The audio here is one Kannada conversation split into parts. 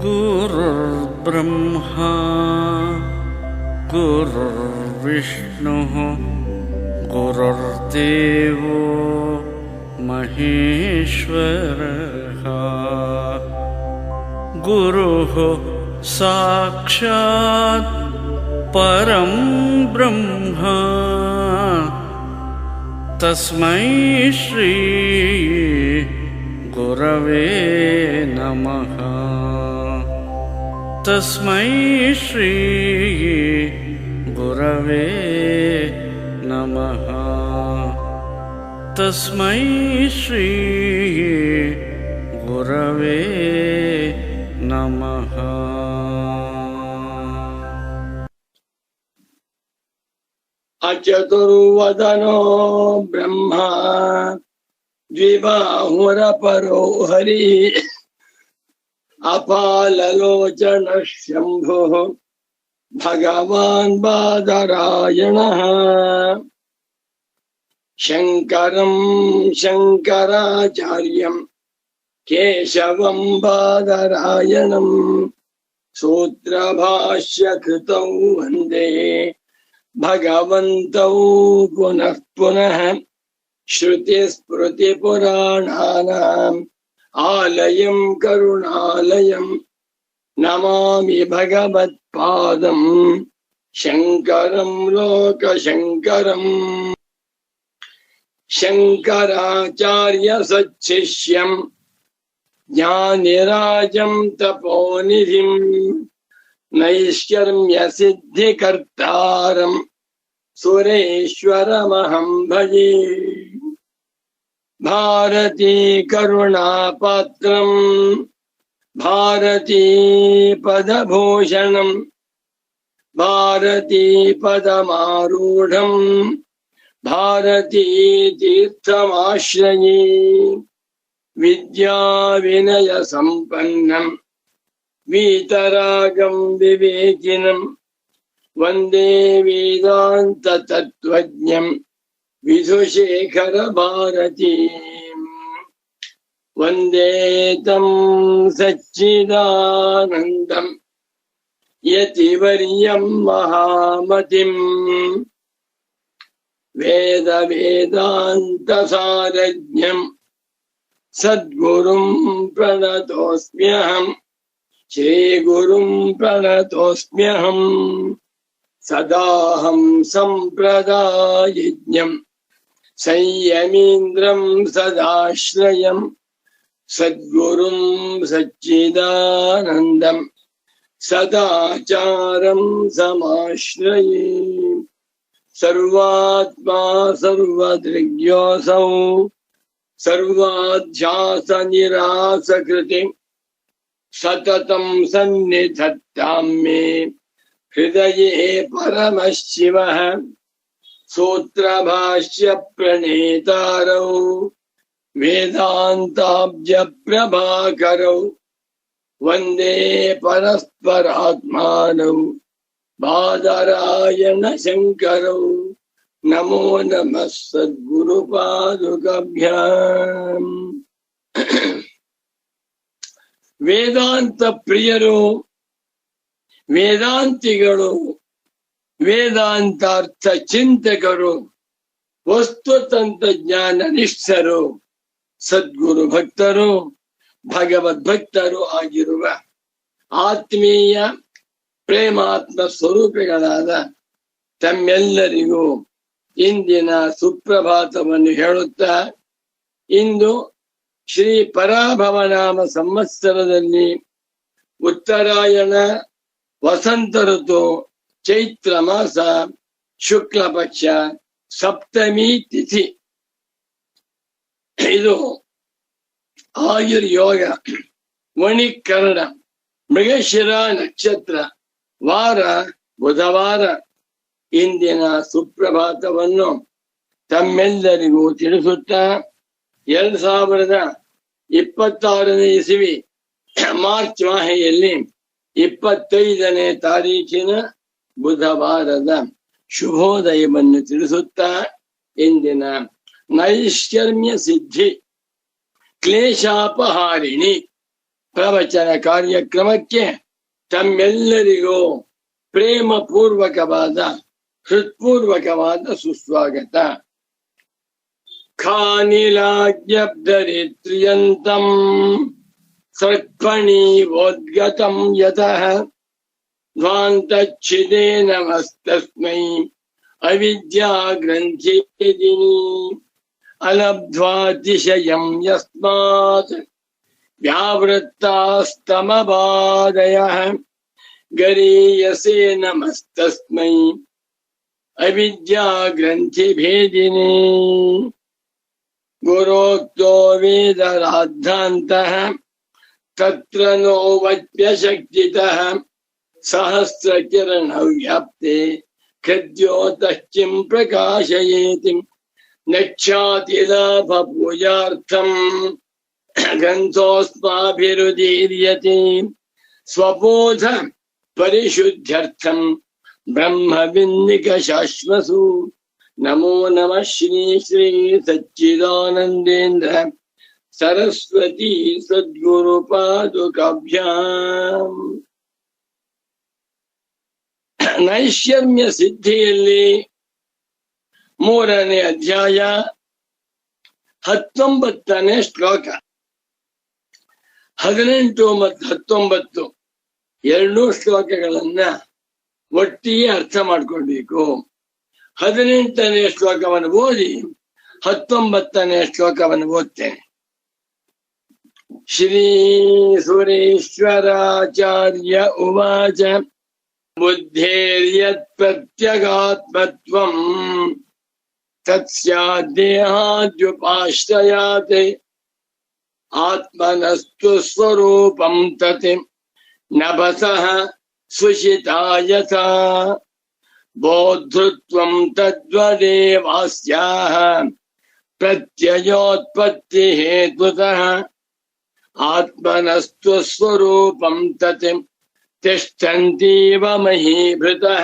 गुरुर्ब्रह्मा गुरुर्विष्णुः गुरुर्देवो महेश्वरः गुरुः साक्षात् परं ब्रह्म तस्मै श्री गुरवे नमः। तस्मै श्री गुरवे नमः। तस्मै श्री गुरवे नमः। अचतुर्वदनो ब्रह्मा द्विबाहुरपरो हरिः अपाललोचनः शम्भुः भगवान् बादरायणः। शङ्करं शङ्कराचार्यं केशवं बादरायणं सूत्रभाष्यकृतौ वन्दे भगवन्तौ पुनः पुनः। श्रुतिस्मृतिपुराणानाम् आलयं करुणालयं नमामि भगवत्पादं शङ्करं लोकशङ्करम्। शङ्कराचार्य सच्छिष्यं ज्ञानिराजं तपोनिधिं नैष्कर्म्य सिद्धिकर्तारं सुरेश्वरमहं भजे। भारती करुणापात्रं भारती पदभूषणं भारती पदमारूढं भारती तीर्थमाश्रये। विद्या विनय संपन्नं वीतरागं विवेकिनं वन्दे वेदान्त तत्त्वज्ञं विधुशेखर भारतीम्। वन्दे तं सच्चिदानन्दं यतिवर्यं महामतिम्। वेद वेदान्तसारज्ञं सद्गुरुं प्रणतोऽस्म्यहम् श्रीगुरुं प्रणतोऽस्म्यहम्। सदाहं सम्प्रदायज्ञं संयमीन्द्रं सदाश्रयं सद्गुरुं सच्चिदानन्दं सदाचारं समाश्रये। सर्वात्मा सर्वदृग्योऽसौ सर्वाध्यासनिरासकृतिं सततं सन्निधत्तां मे हृदये परमशिवः। सूत्रभाष्य प्रणेतारौ वेदान्ताब्ज प्रभाकरौ वन्दे परस्परात्मानौ बादरायण शङ्करौ। नमो नमः सद्गुरुपादुकाभ्याम्। ವೇದಾಂತ ಪ್ರಿಯರು ವೇದಾಂತಿಗಳು ವೇದಾಂತಾರ್ಥ ಚಿಂತಕರು ವಸ್ತುತಂತ್ರಜ್ಞಾನ ನಿಷ್ಠರು ಸದ್ಗುರು ಭಕ್ತರು ಭಗವದ್ಭಕ್ತರು ಆಗಿರುವ ಆತ್ಮೀಯ ಪ್ರೇಮಾತ್ಮ ಸ್ವರೂಪಿಗಳಾದ ತಮ್ಮೆಲ್ಲರಿಗೂ ಇಂದಿನ ಸುಪ್ರಭಾತವನ್ನು ಹೇಳುತ್ತಾ, ಇಂದು ಶ್ರೀ ಪರಾಭವನಾಮ ಸಂವತ್ಸರದಲ್ಲಿ ಉತ್ತರಾಯಣ ವಸಂತ ಋತು ಚೈತ್ರ ಮಾಸ ಶುಕ್ಲ ಪಕ್ಷ ಸಪ್ತಮಿ ತಿಥಿ. ಇದು ಆಯುರ್ಯೋಗ ವಣಿಕರಣ ಮೃಗಶಿರ ನಕ್ಷತ್ರ ವಾರ ಬುಧವಾರ. ಇಂದಿನ ಸುಪ್ರಭಾತವನ್ನು ತಮ್ಮೆಲ್ಲರಿಗೂ ತಿಳಿಸುತ್ತಾ 2026ನೇ ಇಸವಿ ಮಾರ್ಚ್ ಮಾಹೆಯಲ್ಲಿ 25ನೇ ತಾರೀಖಿನ ಬುಧವಾರದ ಶುಭೋದಯವನ್ನು ತಿಳಿಸುತ್ತಾ ಇಂದಿನ ನೈಷ್ಕರ್ಮ್ಯ ಸಿದ್ಧಿ ಕ್ಲೇಶಾಪಹಾರಿಣಿ ಪ್ರವಚನ ಕಾರ್ಯಕ್ರಮಕ್ಕೆ ತಮ್ಮೆಲ್ಲರಿಗೂ ಪ್ರೇಮ ಪೂರ್ವಕವಾದ ಹೃತ್ಪೂರ್ವಕವಾದ ಸುಸ್ವಾಗತ. ಖಾನಿಲಾಜ್ಞಬ್ಧರಿತ್ರ್ಯಂತಂ ಸರ್ಪಣೀವೋದ್ಗತಂ ಯತಃ ಧ್ವಾಂತಚ್ಛಿದೇ ನಮಸ್ತಸ್ಮೈ ಅವಿದ್ಯಾಗ್ರಂಥಿದಿನಿ ಅಲಬ್ಧ್ವಾತಿಶಯಂ ಯಸ್ಮಾತ್ ವ್ಯಾವೃತ್ತಾಸ್ತಮಬಾಧಯಃ ಗರೀಯಸೇ ನಮಸ್ತಸ್ಮೈ ಅವಿದ್ಯಾಗ್ರಂಥಿಭೇದಿನಿ. ಗುರೋಕ್ತೋ ವೇದರಾದ್ಧಾಂತಃ ತತ್ರ ನೋ ವಚ್ಯಶಕ್ತಿತಃ ಸಹಸ್ರಕಿರಣವ್ಯಾಪ್ತೆ ಖದ್ಯೋತಃ ಕಿಂ ಪ್ರಕಾಶಯೇತಿ ನಚ್ಛಾತಿ ಲಾಭಪೂಜಾರ್ಥಂ ಗ್ರಂಥೋಸ್ಮಾಭಿರುದೀರ್ಯತೆ ಸ್ವಬೋಧ ಪರಿಶುದ್ಧ್ಯರ್ಥಂ ಬ್ರಹ್ಮವಿನ್ನಿಕ ಶಾಶ್ವಸು. ನಮೋ ನಮಃ ಶ್ರೀ ಶ್ರೀ ಸಚ್ಚಿದಾನಂದೇಂದ್ರ ಸರಸ್ವತಿ ಸದ್ಗುರು ಪಾದುಕಾಭ್ಯಾಂ. ನೈಷ್ಕರ್ಮ್ಯ ಸಿದ್ಧಿಯಲ್ಲಿ 3ನೇ ಅಧ್ಯಾಯ 19ನೇ ಶ್ಲೋಕ. 18 ಮತ್ತು 19 ಎರಡೂ ಶ್ಲೋಕಗಳನ್ನ ಒಟ್ಟಿಗೆ ಅರ್ಥ ಮಾಡ್ಕೊಳ್ಬೇಕು. 18ನೇ ಶ್ಲೋಕವನ್ನು ಓದಿ 19ನೇ ಶ್ಲೋಕವನ್ನು ಓದ್ತೇನೆ. ಶ್ರೀ ಸುರೇಶ್ವರಾಚಾರ್ಯ ಉವಾಚ ಬುದ್ಧೇರ್ಯತ್ ಪ್ರತ್ಯಗಾತ್ಮತ್ವಂ ತತ್ಸ್ಯಾದ್ದೇಹಾದ್ಯುಪಾಶ್ರಯಾತ್ ಆತ್ಮನಸ್ತು ಸ್ವರೂಪಂ ತತ್ ನಭಸಃ ಸುಷಿತಾ ಯಥಾ ಬೋಧೃತ್ವಂ ತದ್ವದೇವಾಸ್ಯಾಹ ಪ್ರತ್ಯಯೋತ್ಪತ್ತಿ ಹೇತುತಃ ಆತ್ಮನಸ್ತು ಸ್ವರೂಪಂ ತತ್ ತಿಷ್ಠಂತೀವ ಮಹೀಭೃತಃ.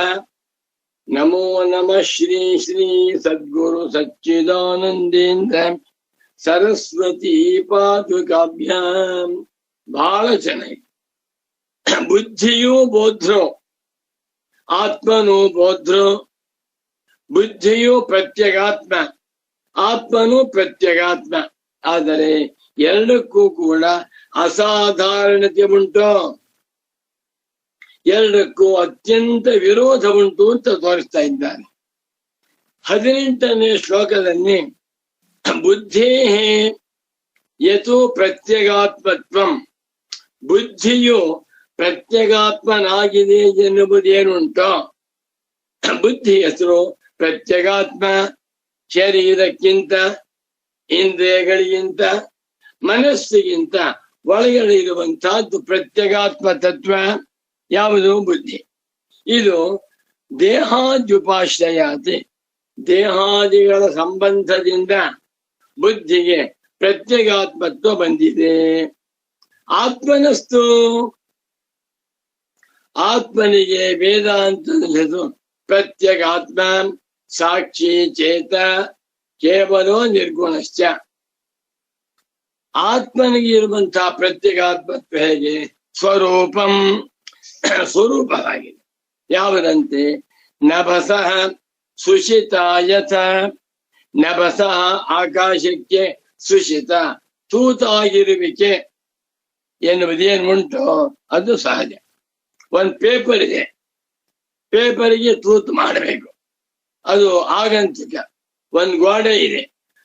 ನಮೋ ನಮಃ ಶ್ರೀ ಶ್ರೀ ಸದ್ಗುರು ಸಚ್ಚಿದಾನಂದೇಂದ್ರ ಸರಸ್ವತಿ ಪಾದುಕಾಭ್ಯಾಂ. ಬಹಳ ಚೆನ್ನಾಗಿ ಬುದ್ಧಿಯೂ ಬೋಧ್ರು, ಆತ್ಮನೂ ಬೋಧ್ರು. ಬುದ್ಧಿಯು ಪ್ರತ್ಯಗಾತ್ಮ, ಆತ್ಮನೂ ಪ್ರತ್ಯಗಾತ್ಮ. ಆದರೆ ಎರಡಕ್ಕೂ ಕೂಡ ಅಸಾಧಾರಣತೆ ಉಂಟು, ಎರಡಕ್ಕೂ ಅತ್ಯಂತ ವಿರೋಧ ಉಂಟು ಅಂತ ತೋರಿಸ್ತಾ ಇದ್ದಾನೆ. 18ನೇ ಶ್ಲೋಕದಲ್ಲಿ ಬುದ್ಧೇ ಯತು ಪ್ರತ್ಯಗಾತ್ಮತ್ವಂ, ಬುದ್ಧಿಯು ಪ್ರತ್ಯಗಾತ್ಮನಾಗಿದೆ ಎನ್ನುವುದೇನುಂಟೋ, ಬುದ್ಧಿ ಹೆಸರು ಪ್ರತ್ಯಗಾತ್ಮ. ಶರೀರಕ್ಕಿಂತ, ಇಂದ್ರಿಯಗಳಿಗಿಂತ, ಮನಸ್ಸಿಗಿಂತ ಒಳಗಡೆ ಇರುವಂತಹದ್ದು ಪ್ರತ್ಯಗಾತ್ಮ ತತ್ವ. ಯಾವುದು? ಬುದ್ಧಿ. ಇದು ದೇಹಾದ್ಯುಪಾಶ್ರಯಾತಿ, ದೇಹಾದಿಗಳ ಸಂಬಂಧದಿಂದ ಬುದ್ಧಿಗೆ ಪ್ರತ್ಯಗಾತ್ಮತ್ವ ಬಂದಿದೆ. ಆತ್ಮನಸ್ತು, ಆತ್ಮನಿಗೆ ವೇದಾಂತದಲ್ಲಿ ಪ್ರತ್ಯಗಾತ್ಮ ಸಾಕ್ಷಿ ಚೇತ ಕೇವಲೋ ನಿರ್ಗುಣಶ್ಚ. ಆತ್ಮನಿಗೆ ಇರುವಂತಹ ಪ್ರತ್ಯಗಾತ್ಮತ್ವ ಹೇಗೆ? ಸ್ವರೂಪಂ, ಸ್ವರೂಪವಾಗಿದೆ. ಯಾವುದಂತೆ? ನಭಸಃ ಸುಷಿತ ಯಥ, ನಭಸಃ ಆಕಾಶಕ್ಕೆ, ಸುಷಿತ ತೂತಾಗಿರುವಿಕೆ ಎನ್ನುವುದೇನುಂಟು ಅದು ಸಹಜ. ಒಂದು ಪೇಪರ್ ಇದೆ, ಪೇಪರಿಗೆ ತೂತು ಮಾಡಬೇಕು, ಅದು ಆಗಂತುಕ. ಒಂದು ಗೋಡೆ ಇದೆ,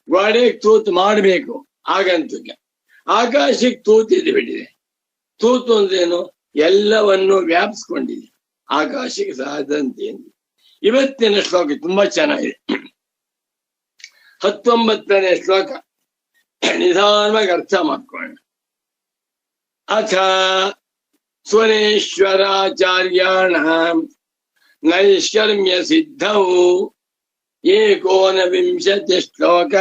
ಗೋಡೆಗೆ ತೂತು ಮಾಡಬೇಕು, ಆಗಂತುಕ. ಆಕಾಶಕ್ಕೆ ತೂತಿದ್ದು ಬಿಟ್ಟಿದೆ. ತೂತು ಅಂದ್ರೇನು? ಎಲ್ಲವನ್ನು ವ್ಯಾಪಿಸ್ಕೊಂಡಿದೆ, ಆಕಾಶಕ್ಕೆ ಸಹಜಂತೆ. ಇವತ್ತಿನ ಶ್ಲೋಕ ತುಂಬಾ ಚೆನ್ನಾಗಿದೆ. 19ನೇ ಶ್ಲೋಕ ನಿಧಾನವಾಗಿ ಅರ್ಥ ಮಾಡ್ಕೊಳ್ಳೋಣ. ಅಥ ಸುರೇಶ್ವರಾಚಾರ್ಯಾಣ ನೈಷ್ಕರ್ಮ್ಯ ಸಿದ್ಧೌ 19 ಶ್ಲೋಕ.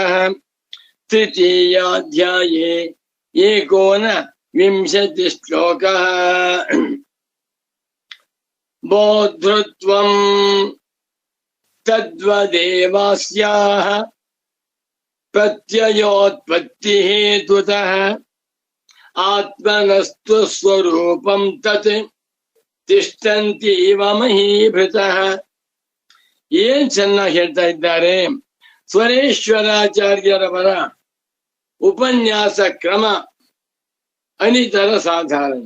ತೃತೀಯಾಧ್ಯಾಯೇ 19 ಶ್ಲೋಕ. ಬೋಧೃತ್ವಂ ತದ್ವದೇವಾಸ್ಯಾಹ ಪ್ರತ್ಯಯೋತ್ಪತ್ತಿ ಹೇತುತಃ ಆತ್ಮನಸ್ತು ಸ್ವರೂಪಂ ತತ್ ತಿಷ್ಠಂತಿ ಇವ ಮಹೀಭೃತಃ. ಏನ್ ಚೆನ್ನಾಗಿ ಹೇಳ್ತಾ ಇದ್ದಾರೆ. ಸ್ವರೇಶ್ವರಾಚಾರ್ಯರವರ ಉಪನ್ಯಾಸ ಕ್ರಮ ಅನಿತರ ಸಾಧಾರಣ.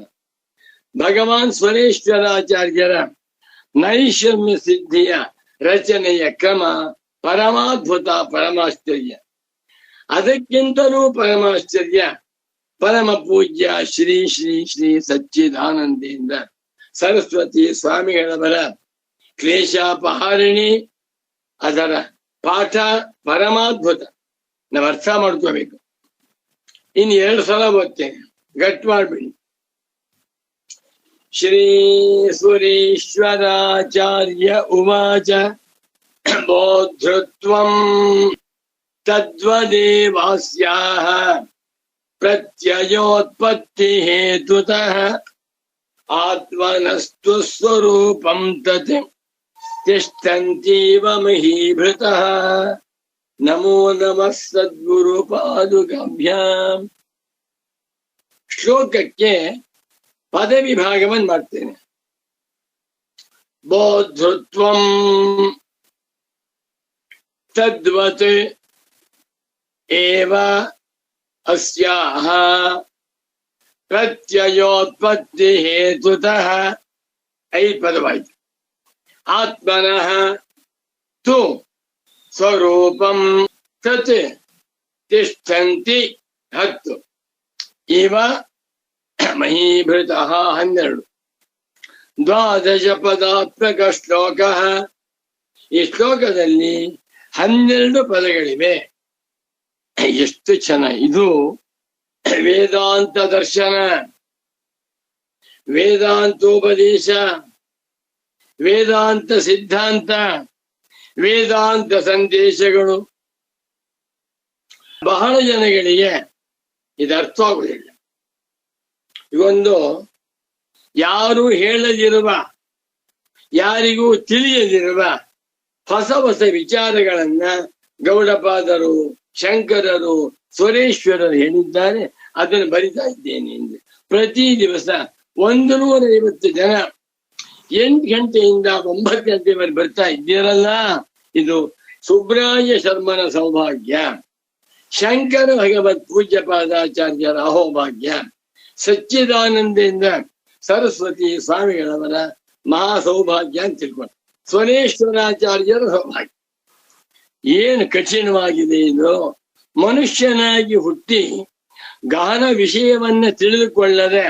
ಭಗವಾನ್ ಸ್ವರೇಶ್ವರಾಚಾರ್ಯರ ನೈಷಮ್ಯ ಸಿದ್ಧಿಯ ರಚನೆಯ ಕ್ರಮ ಪರಮಾದ್ಭುತ, ಪರಮಾಶ್ಚರ್ಯ. ಅದಕ್ಕಿಂತಲೂ ಪರಮಾಶ್ಚರ್ಯ ಪರಮ ಪೂಜ್ಯ ಶ್ರೀ ಶ್ರೀ ಶ್ರೀ ಸಚ್ಚಿದಾನಂದೇಂದ್ರ ಸರಸ್ವತಿ ಸ್ವಾಮಿಗಳವರ ಕ್ಲೇಶಾಪಹಾರಿಣಿ. ಅದರ ಪಾಠ ಪರಮಾದ್ಭುತ. ನಾವು ಅರ್ಥ ಮಾಡ್ಕೋಬೇಕು. ಇನ್ನು 2 ಸಲ ಓದ್ತೇನೆ, ಗಟ್ ಮಾಡ್ಬಿಡಿ. ಶ್ರೀ ಸುರೇಶ್ವರಾಚಾರ್ಯ ಉವಾಚ ಬೋಧೃತ್ವಂ ತದ್ವದೇವಾಸ್ಯಾಹ ಪ್ರತ್ಯಯೋತ್ಪತ್ತಿ ಹೇತುತಃ ಆತ್ಮನಸ್ತು ಸ್ವರೂಪಂ ತತ್ ತಿಷ್ಠಂತೀವ ಮಹೀಭೃತಃ. ನಮೋ ನಮಃ ಸದ್ಗುರು ಪಾದುಕಾಭ್ಯಾಂ. ಶ್ಲೋಕಕ್ಕೆ ಪದವಿಭಾಗವನ್ನು ಮಾಡ್ತೇನೆ. ಬೋಧೃತ್ವಂ ತದ್ವತ್ ಏವ ಅಸ್ಯಾಹ ಪ್ರತ್ಯಯೋತ್ಪತ್ತಿ ಹೇತುತಃ. 5 ಪದವಾಯಿತು. ಆತ್ಮನಃ ತು ಸ್ವರೂಪಂ ತತ್ ತಿಷ್ಠಂತಿ 10. ಇವ ಮಹೀಭೃತಃ 12. 12 ಪದಾತ್ಮಕ ಶ್ಲೋಕ. ಈ ಶ್ಲೋಕದಲ್ಲಿ 12 ಪದಗಳಿವೆ. ಎಷ್ಟು ಚೆನ್ನಾಗಿ! ಇದು ವೇದಾಂತ ದರ್ಶನ, ವೇದಾಂತೋಪದೇಶ, ವೇದಾಂತ ಸಿದ್ಧಾಂತ, ವೇದಾಂತ ಸಂದೇಶಗಳು. ಬಹಳ ಜನಗಳಿಗೆ ಇದು ಅರ್ಥ ಆಗುವುದಿಲ್ಲ. ಇವೊಂದು ಯಾರು ಹೇಳದಿರುವ, ಯಾರಿಗೂ ತಿಳಿಯದಿರುವ ಹೊಸ ಹೊಸ ವಿಚಾರಗಳನ್ನ ಗೌಡಪಾದರು, ಶಂಕರರು, ಸ್ವರೇಶ್ವರರು ಹೇಳಿದ್ದಾರೆ. ಅದನ್ನು ಬರಿತಾ ಇದ್ದೇನೆ ಎಂದು. ಪ್ರತಿ ದಿವಸ 150 ಜನ 8 ಗಂಟೆಯಿಂದ 9 ಗಂಟೆವರೆಗೆ ಬರ್ತಾ ಇದ್ದೀರಲ್ಲ, ಇದು ಸುಬ್ರಾಯ ಶರ್ಮನ ಸೌಭಾಗ್ಯ, ಶಂಕರ ಭಗವತ್ ಪೂಜ್ಯ ಪಾದಾಚಾರ್ಯರ ಅಹೋಭಾಗ್ಯ, ಸಚ್ಚಿದಾನಂದೇಂದ್ರ ಸರಸ್ವತಿ ಸ್ವಾಮಿಗಳವರ ಮಹಾ ಸೌಭಾಗ್ಯ ಅಂತ ತಿಳ್ಕೊಂಡು, ಸ್ವರೇಶ್ವರಾಚಾರ್ಯರ ಸೌಭಾಗ್ಯ. ಏನು ಕಠಿಣವಾಗಿದೆ ಇದು! ಮನುಷ್ಯನಾಗಿ ಹುಟ್ಟಿ ಗಹನ ವಿಷಯವನ್ನ ತಿಳಿದುಕೊಳ್ಳದೆ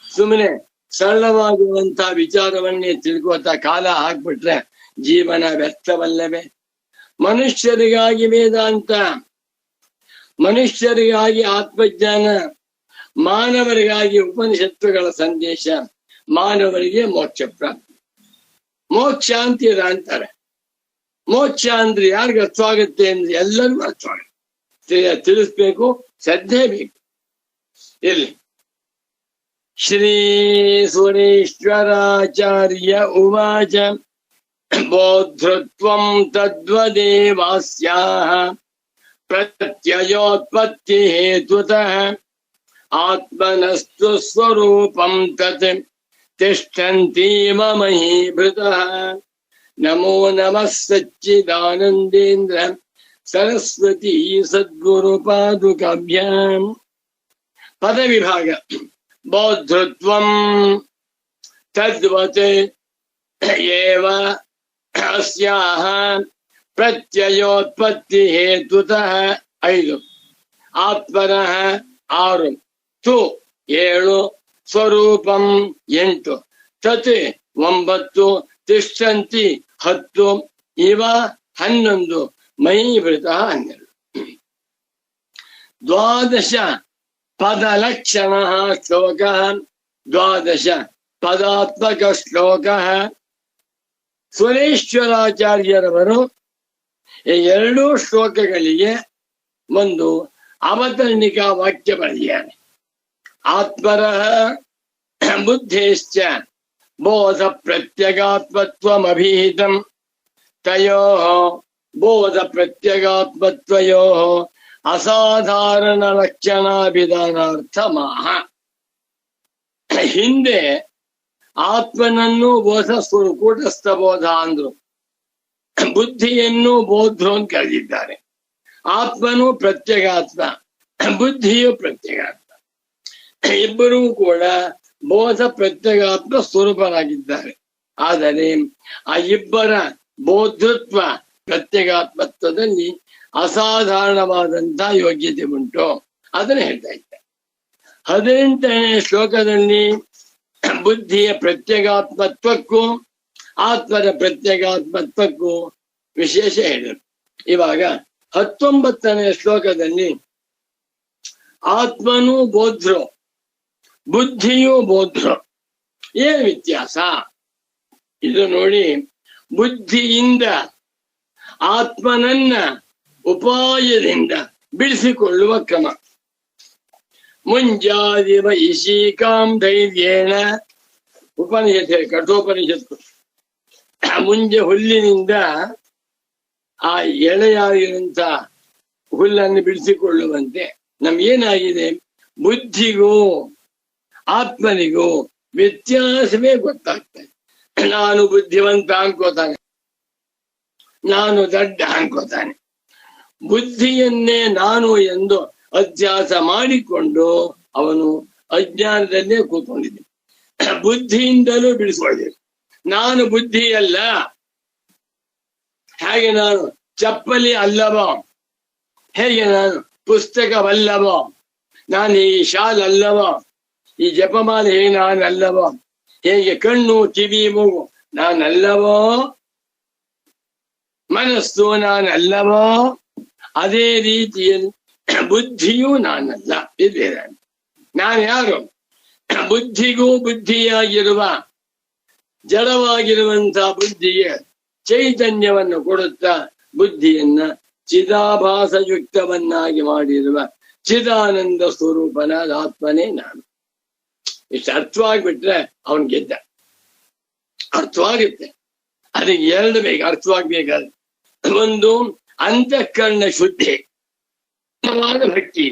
ಸುಮ್ಮನೆ ಸರಳವಾಗುವಂತಹ ವಿಚಾರವನ್ನೇ ತಿಳ್ಕೋತಾ ಕಾಲ ಹಾಕ್ಬಿಟ್ರೆ ಜೀವನ ವ್ಯರ್ಥವಲ್ಲವೇ? ಮನುಷ್ಯರಿಗಾಗಿ ವೇದಾಂತ, ಮನುಷ್ಯರಿಗಾಗಿ ಆತ್ಮಜ್ಞಾನ, ಮಾನವರಿಗಾಗಿ ಉಪನಿಷತ್ತುಗಳ ಸಂದೇಶ, ಮಾನವರಿಗೆ ಮೋಕ್ಷ ಪ್ರಾಪ್ತಿ. ಮೋಕ್ಷ ಅಂತೀರ ಅಂತಾರೆ. ಮೋಕ್ಷ ಅಂದ್ರೆ ಯಾರಿಗ ಅರ್ಥವಾಗುತ್ತೆ ಅಂದ್ರೆ ಎಲ್ಲರಿಗೂ ಅರ್ಥವಾಗುತ್ತೆ. ತಿಳಿಸ್ಬೇಕು, ಶ್ರದ್ಧೆ ಬೇಕು. ಇಲ್ಲಿ ಶ್ರೀ ಸುರೇಶ್ವರಾಚಾರ್ಯ ಉವಾಚ ಬೋಧೃತ್ವಂ ತದ್ವದೇವಾಸ್ಯಾಹ ಪ್ರತ್ಯಯೋತ್ಪತ್ತಿ ಹೇತುತಃ ಆತ್ಮನಸ್ತು ಸ್ವರೂಪಂ ತತ್ ತಿಷ್ಠಂತೀವ ಮಹೀಭೃತಃ. ನಮೋ ನಮಃ ಸಚ್ಚಿದಾನಂದೇಂದ್ರ ಸರಸ್ವತಿ ಸದ್ಗುರು ಪಾದುಕಾಭ್ಯಾಂ. ಪದವಿಭಾಗ. ಬೋಧೃತ್ವಂ ತದ್ವತ್ ಏವ ಅಸ್ಯಾಹ ಪ್ರತ್ಯಯೋತ್ಪತ್ತಿ ಹೇತುತಃ 5. ಆತ್ಮನಃ 6. ತು 7. ಸ್ವರೂಪಂ 8. ತತ್ 9. ತಿಷ್ಠಂತಿ 10. ಇವ 11. ಮಹೀಭೃತಃ 12. 12 ಪದಲಕ್ಷಣ ಶ್ಲೋಕ. 12 ಪದಾತ್ಮಕ ಶ್ಲೋಕ. ಸುರೇಶ್ವರಾಚಾರ್ಯರವರು ಈ 2 ಶ್ಲೋಕಗಳಿಗೆ ಒಂದು ಅವತರಣಿಕಾ ವಾಕ್ಯ ಬರೆದಿದ್ದಾರೆ. ಆತ್ಮರಃ ಬುದ್ಧೇಶ್ಚ ಬೋಧ ಪ್ರತ್ಯಗಾತ್ಮತ್ವಮಭಿಹಿತಂ ತಯೋಃ ಬೋಧ ಪ್ರತ್ಯಗಾತ್ಮತ್ವಯೋಃ ಅಸಾಧಾರಣ ಲಕ್ಷಣಾಭಿಧಾನಾರ್ಥಮಾಹ. ಹಿಂದೆ ಆತ್ಮನನ್ನು ಬೋಧ ಕೂಟಸ್ಥ ಬೋಧ ಅಂದ್ರು, ಬುದ್ಧಿಯನ್ನು ಬೋಧರು ಅಂತ ಕರೆದಿದ್ದಾರೆ. ಆತ್ಮನು ಪ್ರತ್ಯೇಗಾತ್ಮ, ಬುದ್ಧಿಯು ಪ್ರತ್ಯೇಗಾತ್ಮ. ಇಬ್ಬರೂ ಕೂಡ ಬೋಧ ಪ್ರತ್ಯೇಗಾತ್ಮ ಸ್ವರೂಪರಾಗಿದ್ದಾರೆ. ಆದರೆ ಆ ಇಬ್ಬರ ಬೋಧೃತ್ವ ಪ್ರತ್ಯೇಗಾತ್ಮತ್ವದಲ್ಲಿ ಅಸಾಧಾರಣವಾದಂತಹ ಯೋಗ್ಯತೆ ಉಂಟು. ಅದನ್ನ ಹೇಳ್ತಾ ಇದ್ದಾರೆ 18ನೇ ಶ್ಲೋಕದಲ್ಲಿ. ಬುದ್ಧಿಯ ಪ್ರತ್ಯೇಗಾತ್ಮತ್ವಕ್ಕೂ ಆತ್ಮದ ಪ್ರತ್ಯೇಗಾತ್ಮತ್ವಕ್ಕೂ ವಿಶೇಷ ಹೇಳಿದರು. ಇವಾಗ 19ನೇ ಶ್ಲೋಕದಲ್ಲಿ ಆತ್ಮನೂ ಬೋಧ್ರು, ಬುದ್ಧಿಯೂ ಬೋಧ್ರು, ಏನ್ ವ್ಯತ್ಯಾಸ ಇದು ನೋಡಿ. ಬುದ್ಧಿಯಿಂದ ಆತ್ಮನನ್ನ ಉಪಾಯದಿಂದ ಬಿಡಿಸಿಕೊಳ್ಳುವ ಕ್ರಮ. ಮುಂಜಾದಿವ ಇಶೀಕಾಂ ಧೈರ್ಯೇಣ, ಉಪನಿಷತ್ ಕಠೋಪನಿಷತ್ತು. ಮುಂಜೆ ಹುಲ್ಲಿನಿಂದ ಆ ಎಳೆಯಾಗಿರುವಂತ ಹುಲ್ಲನ್ನು ಬಿಡಿಸಿಕೊಳ್ಳುವಂತೆ ನಮ್ಗೇನಾಗಿದೆ, ಬುದ್ಧಿಗೂ ಆತ್ಮನಿಗೂ ವ್ಯತ್ಯಾಸವೇ ಗೊತ್ತಾಗ್ತದೆ. ನಾನು ಬುದ್ಧಿವಂತ ಅನ್ಕೋತಾನೆ, ನಾನು ದಡ್ಡ ಅನ್ಕೋತಾನೆ. ಬುದ್ಧಿಯನ್ನೇ ನಾನು ಎಂದು ಅಧ್ಯಾಸ ಮಾಡಿಕೊಂಡು ಅವನು ಅಜ್ಞಾನದಲ್ಲೇ ಕೂತ್ಕೊಂಡಿದ್ದೆ. ಬುದ್ಧಿಯಿಂದಲೂ ಬಿಡಿಸ್ಕೊಳ್ಬೇಕು. ನಾನು ಬುದ್ಧಿ ಅಲ್ಲ, ಹೇಗೆ ನಾನು ಚಪ್ಪಲಿ ಅಲ್ಲವೋ, ಹೇಗೆ ನಾನು ಪುಸ್ತಕವಲ್ಲವೋ, ನಾನು ಈ ಶಾಲ್ ಅಲ್ಲವೋ, ಈ ಜಪಮಾಲೆ ಹೇಗೆ ನಾನಲ್ಲವೋ, ಹೇಗೆ ಕಣ್ಣು ಕಿವಿ ಮೂಗು ನಾನಲ್ಲವೋ, ಮನಸ್ಸು ನಾನಲ್ಲವೋ, ಅದೇ ರೀತಿಯಲ್ಲಿ ಬುದ್ಧಿಯೂ ನಾನಲ್ಲ. ಇದ್ದೇನೆ ನಾನು ಯಾರು? ಬುದ್ಧಿಗೂ ಬುದ್ಧಿಯಾಗಿರುವ ಜಡವಾಗಿರುವಂತಹ ಬುದ್ಧಿಗೆ ಚೈತನ್ಯವನ್ನು ಕೊಡುತ್ತಾ ಬುದ್ಧಿಯನ್ನ ಚಿದಾಭಾಸಯುಕ್ತವನ್ನಾಗಿ ಮಾಡಿರುವ ಚಿದಾನಂದ ಸ್ವರೂಪನಾದ ಆತ್ಮನೇ ನಾನು. ಇಷ್ಟು ಅರ್ಥವಾಗ್ಬಿಟ್ರೆ ಅವನ್ ಗೆದ್ದ. ಅರ್ಥವಾಗುತ್ತೆ. ಅದಕ್ಕೆ ಎರಡು ಬೇಕು, ಅರ್ಥವಾಗ್ಬೇಕಾದ್ರೆ. ಒಂದು ಅಂತಃಕರಣ ಶುದ್ಧಿ, ಭಕ್ತಿ.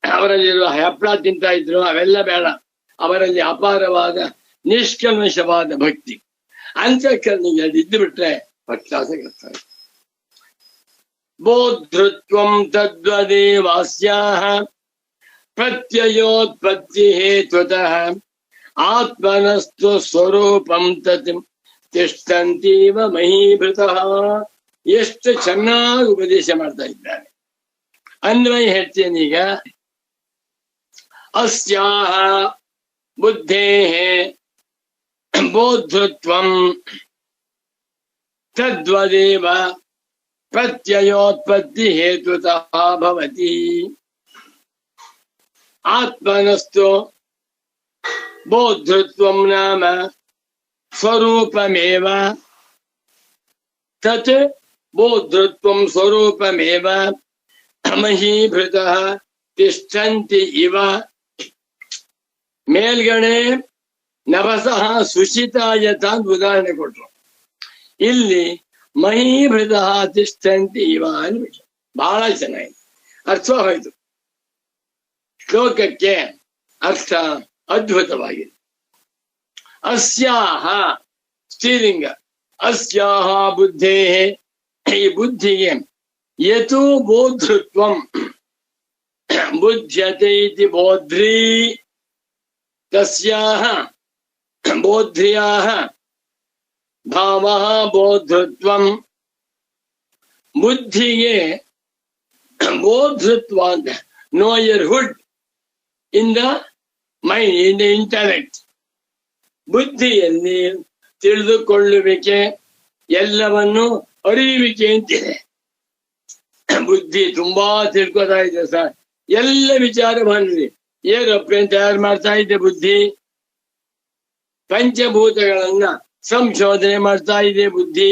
ಅವರಲ್ಲಿರುವ ಹಪ್ಪಳ ತಿಂತಾ ಇದ್ರು ಅವೆಲ್ಲ ಬೇಡ. ಅವರಲ್ಲಿ ಅಪಾರವಾದ ನಿಷ್ಕಲ್ಮಶವಾದ ಭಕ್ತಿ. ಅಂತಃಕರಣಿಗೆ ಇದ್ದು ಬಿಟ್ರೆ ಭಕ್ತಾಸ ಗೆಲ್ತಾರೆ. ಬೋಧೃತ್ವಂ ತದ್ವದೇವಾಸ್ಯಾಹ ಪ್ರತ್ಯಯೋತ್ಪತ್ತಿ ಹೇತುತಃ ಆತ್ಮನಸ್ತು ಸ್ವರೂಪಂ ತತ್ ತಿಷ್ಠಂತೀವ ಮಹೀಭೃತಃ. ಎಷ್ಟು ಚೆನ್ನಾಗಿ ಉಪದೇಶ ಮಾಡ್ತಾ ಇದ್ದಾರೆ. ಅನ್ವಯ ಹೇಳ್ತೇನೀಗ. ಅಸ್ಯಾಹ ಬುದ್ಧೇಃ ಬೋಧೃತ್ವಂ ತದ್ವದೇವ ಪ್ರತ್ಯಯೋತ್ಪತ್ತಿ ಹೇತುತಃ ಭವತಿ. ಆತ್ಮನಸ್ತು ಬೋಧೃತ್ವಂ ನಾಮ ಸ್ವರೂಪಮೇವ, ತತ್ ಬೋಧೃತ್ವಂ ಸ್ವರೂಪಮೇವ ಮಹೀಭೃತಃ ತಿಷ್ಠಂತಿ ಇವ. ಮೇಲ್ಗಡೆ ನಭಸಃ ಸುಶಿತಾಯತ ಅಂತ ಉದಾಹರಣೆ ಕೊಟ್ರು. ಇಲ್ಲಿ ಮಹೀಭೃತಃ ತಿಷ್ಠಂತಿ ಇವ ಅನ್ಬಿಟ್ಟು ಬಹಳ ಚೆನ್ನಾಗಿದೆ. ಅರ್ಥವಾಯಿತು. ಶ್ಲೋಕಕ್ಕೆ ಅರ್ಥ ಅದ್ಭುತವಾಗಿದೆ. ಅಸ್ಯಾಹ ಸ್ತ್ರೀಲಿಂಗ. ಅಸ್ಯಾಹ ಬುದ್ಧೇ, ಈ ಬುದ್ಧಿಗೆ ಯತು ಬೋಧೃತ್ವಂ ಬುಧ್ಯತೆ ಇತಿ ಬೋಧ್ರಿ, ತಸ್ಯಾಹ ಬೋಧ್ರ್ಯಾಹ ಭಾವಃ ಬೋಧೃತ್ವಂ. ಬುದ್ಧಿಗೆ ಬೋಧೃತ್ವ ಅಂತ, knowerhood in the mind, in the intellect. ಬುದ್ಧಿಯಲ್ಲಿ ತಿಳಿದುಕೊಳ್ಳುವಿಕೆ, ಎಲ್ಲವನ್ನು ಅರಿಯುವಿಕೆ ಅಂತಿದೆ. ಬುದ್ಧಿ ತುಂಬಾ ತಿಳ್ಕೊತಾ ಇದೆ ಸರ್. ಎಲ್ಲ ವಿಚಾರ ಬಂದ್ರಿ. ಏರೋಪ್ಲೇನ್ ತಯಾರು ಮಾಡ್ತಾ ಇದೆ ಬುದ್ಧಿ. ಪಂಚಭೂತಗಳನ್ನ ಸಂಶೋಧನೆ ಮಾಡ್ತಾ ಇದೆ ಬುದ್ಧಿ.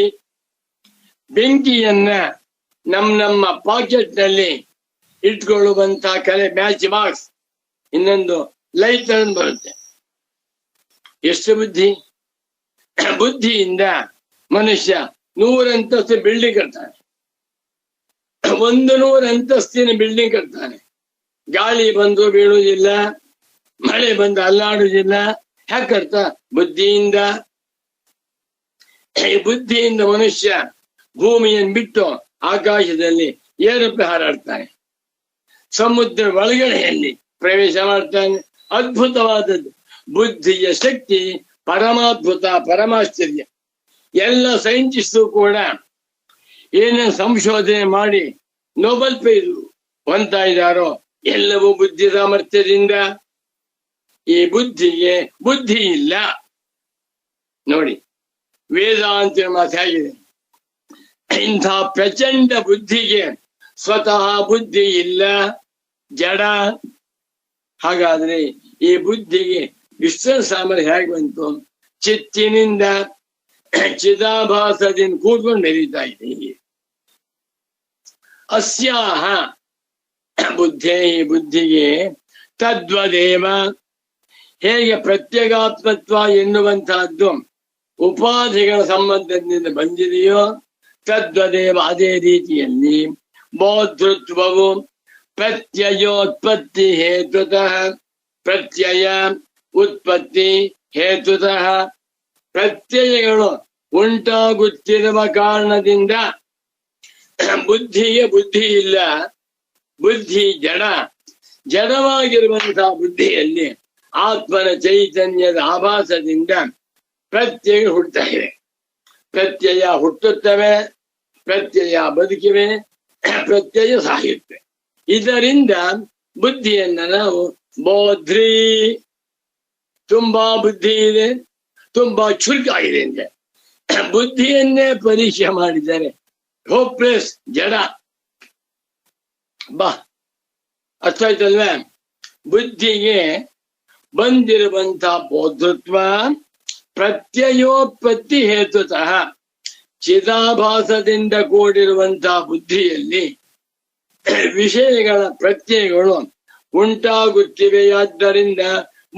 ಬೆಂಕಿಯನ್ನ ನಮ್ಮ ಪಾಕೆಟ್ ನಲ್ಲಿ ಇಟ್ಕೊಳ್ಳುವಂತ ಕಲೆ ಮ್ಯಾಚ್ ಬಾಕ್ಸ್, ಇನ್ನೊಂದು ಲೈಟ್ ಅನ್ನು ಬರುತ್ತೆ. ಎಷ್ಟು ಬುದ್ಧಿ! ಬುದ್ಧಿಯಿಂದ ಮನುಷ್ಯ 100 ಅಂತಸ್ತು ಬಿಲ್ಡಿಂಗ್ ಕಟ್ತಾನೆ. 100 ಅಂತಸ್ತಿನ ಬಿಲ್ಡಿಂಗ್ ಕಟ್ತಾನೆ. ಗಾಳಿ ಬಂದು ಬೀಳುವುದಿಲ್ಲ, ಮಳೆ ಬಂದು ಅಲ್ಲಾಡುವುದಿಲ್ಲ, ಯಾಕರ್ಥ? ಬುದ್ಧಿಯಿಂದ. ಈ ಬುದ್ಧಿಯಿಂದ ಮನುಷ್ಯ ಭೂಮಿಯನ್ನು ಬಿಟ್ಟು ಆಕಾಶದಲ್ಲಿ ಏರಪ್ಪೆ ಹಾರಾಡ್ತಾನೆ, ಸಮುದ್ರ ಒಳಗಡೆಯಲ್ಲಿ ಪ್ರವೇಶ ಮಾಡ್ತಾನೆ. ಅದ್ಭುತವಾದದ್ದು ಬುದ್ಧಿಯ ಶಕ್ತಿ, ಪರಮಾದ್ಭುತ, ಪರಮಾಶ್ಚರ್ಯ. ಎಲ್ಲ ಸೈಂಟಿಸ್ಟು ಕೂಡ ಏನೇನು ಸಂಶೋಧನೆ ಮಾಡಿ ನೊಬೆಲ್ ಪ್ರೈಸ್ ಹೊಂದ್ತಾ ಇದ್ದಾರೋ ಎಲ್ಲವೂ ಬುದ್ಧಿ ಸಾಮರ್ಥ್ಯದಿಂದ. ಈ ಬುದ್ಧಿಗೆ ಬುದ್ಧಿ ಇಲ್ಲ ನೋಡಿ, ವೇದಾಂತ ಮಾತಾಗಿದೆ. ಇಂಥ ಪ್ರಚಂಡ ಬುದ್ಧಿಗೆ ಸ್ವತಃ ಬುದ್ಧಿ ಇಲ್ಲ, ಜಡ. ಹಾಗಾದ್ರೆ ಈ ಬುದ್ಧಿಗೆ ಇಷ್ಟ ಸಾಮರ್ಥ್ಯ ಹೇಗೆ ಬಂತು? ಚಿತ್ತಿನಿಂದ, ಚಿದಾಭಾಸದಿಂದ ಕೂತ್ಕೊಂಡು ನಡೀತಾ ಇದೆ. ಅಸ್ಯಾಹ ಬುದ್ಧೇ, ಈ ಬುದ್ಧಿಗೆ ತದ್ವದೇವ, ಹೇಗೆ ಪ್ರತ್ಯೇಗಾತ್ಮತ್ವ ಎನ್ನುವಂತಹದ್ದು ಉಪಾಧಿಗಳ ಸಂಬಂಧದಿಂದ ಬಂದಿದೆಯೋ ತದ್ವದೇವ, ಅದೇ ರೀತಿಯಲ್ಲಿ ಬೋಧೃತ್ವವು ಪ್ರತ್ಯಯೋತ್ಪತ್ತಿ ಹೇತುತಃ, ಪ್ರತ್ಯಯ ಉತ್ಪತ್ತಿ ಹೇತುತಃ, ಪ್ರತ್ಯಯಗಳು ಉಂಟಾಗುತ್ತಿರುವ ಕಾರಣದಿಂದ ಬುದ್ಧಿಗೆ ಬುದ್ಧಿ ಇಲ್ಲ, ಬುದ್ಧಿ ಜಡ. ಜಡವಾಗಿರುವಂತಹ ಬುದ್ಧಿಯಲ್ಲಿ ಆತ್ಮನ ಚೈತನ್ಯದ ಆಭಾಸದಿಂದ ಪ್ರತ್ಯಯ ಹುಟ್ಟುತ್ತಾ ಇವೆ. ಪ್ರತ್ಯಯ ಹುಟ್ಟುತ್ತವೆ, ಪ್ರತ್ಯಯ ಬದುಕಿವೆ, ಪ್ರತ್ಯಯ ಸಾಯುತ್ತವೆ. ಇದರಿಂದ ಬುದ್ಧಿಯನ್ನ ನಾವು ಬೋಧ್ರಿ, ತುಂಬಾ ಬುದ್ಧಿ ಇದೆ, ತುಂಬಾ ಚುರುಕಾಗಿದೆ ಅಂದ್ರೆ ಬುದ್ಧಿಯನ್ನೇ ಪರೀಕ್ಷೆ ಮಾಡಿದ್ದಾರೆ. ಹೋಪ್ಲೆಸ್, ಜಡ. ಬಾ, ಅರ್ಥ ಆಯ್ತಲ್ವೇ? ಬುದ್ಧಿಗೆ ಬಂದಿರುವಂತಹ ಬೋಧತ್ವ ಪ್ರತ್ಯಯೋತ್ಪತ್ತಿ ಹೇತುತಃ, ಚಿದಾಭಾಸದಿಂದ ಕೂಡಿರುವಂತಹ ಬುದ್ಧಿಯಲ್ಲಿ ವಿಷಯಗಳ ಪ್ರತ್ಯಯಗಳು ಉಂಟಾಗುತ್ತಿವೆಯಾದ್ದರಿಂದ